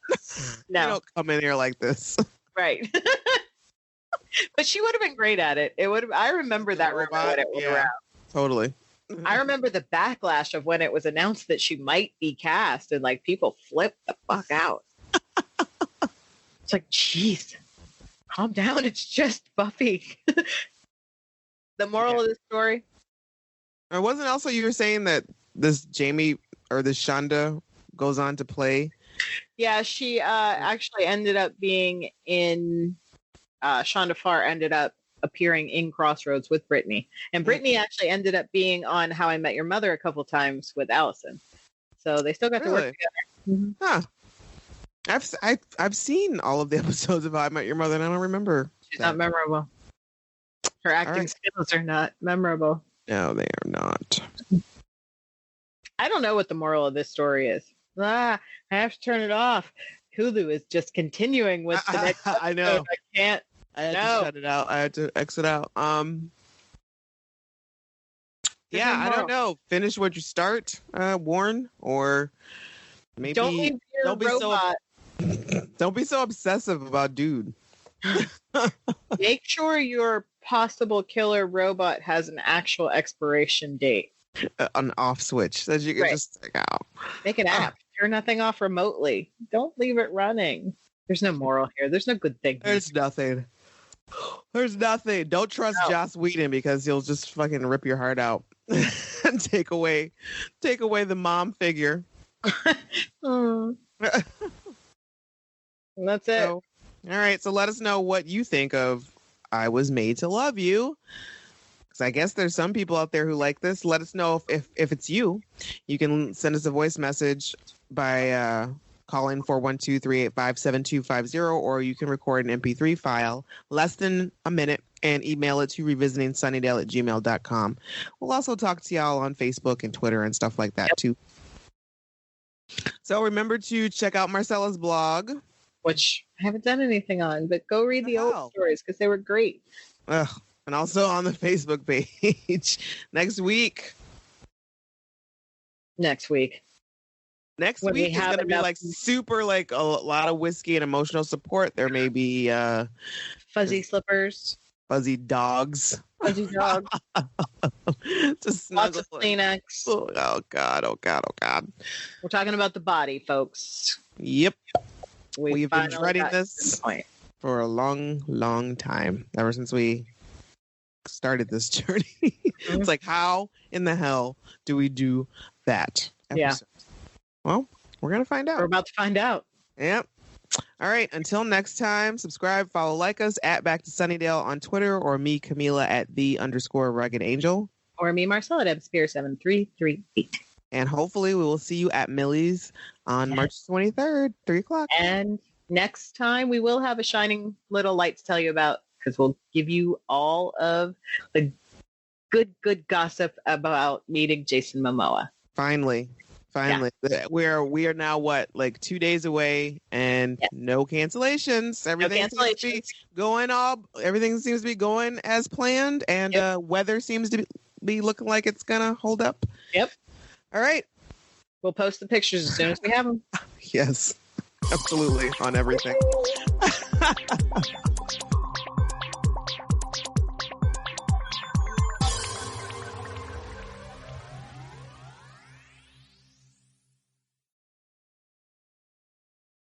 No. You don't come in here like this. Right. But she would have been great at it. I remember that robot when it was around. Totally. I remember the backlash of when it was announced that she might be cast, and like people flipped the fuck out. It's like, jeez, calm down. It's just Buffy. The moral of the story. Or wasn't also you were saying that this Jamie or this Shonda goes on to play? Yeah, she actually ended up being in. Shonda Farr ended up appearing in Crossroads with Brittany, and Brittany actually ended up being on How I Met Your Mother a couple times with Allison. So they still got to work together. Huh. I've seen all of the episodes of How I Met Your Mother, and I don't remember. She's not memorable. Her acting skills are not memorable. No, they are not. I don't know what the moral of this story is. I have to turn it off. Hulu is just continuing with the next episode. I know. I can't. I had to shut it out. I had to exit out. Yeah, I don't know. Finish what you start, Warren, or maybe don't leave your robot. Don't be so obsessive about dude. Make sure your possible killer robot has an actual expiration date. An off switch that you can just take out. Make an app. Turn nothing off remotely. Don't leave it running. There's no moral here. There's no good thing. There's nothing. There's nothing. Don't trust Joss Whedon, because he'll just fucking rip your heart out and take away the mom figure. And that's it. So, all right. So let us know what you think of I Was Made to Love You. Because I guess there's some people out there who like this. Let us know if it's you. You can send us a voice message by calling 412-385-7250, or you can record an MP3 file less than a minute and email it to revisitingsunnydale@gmail.com. We'll also talk to y'all on Facebook and Twitter and stuff like that too. So remember to check out Marcella's blog, which I haven't done anything on, but go read the old stories because they were great. And also on the Facebook page. Next week is going to be like super, like a lot of whiskey and emotional support. There may be fuzzy slippers, fuzzy dogs, just lots of Kleenex. Oh God. We're talking about the body, folks. Yep. We've been dreading this for a long, long time, ever since we started this journey. It's like, how in the hell do we do that episode? Yeah. Well, we're going to find out. We're about to find out. Yep. All right. Until next time, subscribe, follow, like us at Back to Sunnydale on Twitter, or me, Camila, at _Rugged Angel. Or me, Marcella, at Spear7338. And hopefully we will see you at Millie's on March 23rd, 3:00. And next time we will have a shining little light to tell you about, because we'll give you all of the good gossip about meeting Jason Momoa. Finally. Yeah. We are now like 2 days away, and no cancellations. Everything seems to be going as planned, and weather seems to be looking like it's gonna hold up. Yep. All right. We'll post the pictures as soon as we have them. Yes, absolutely, on everything.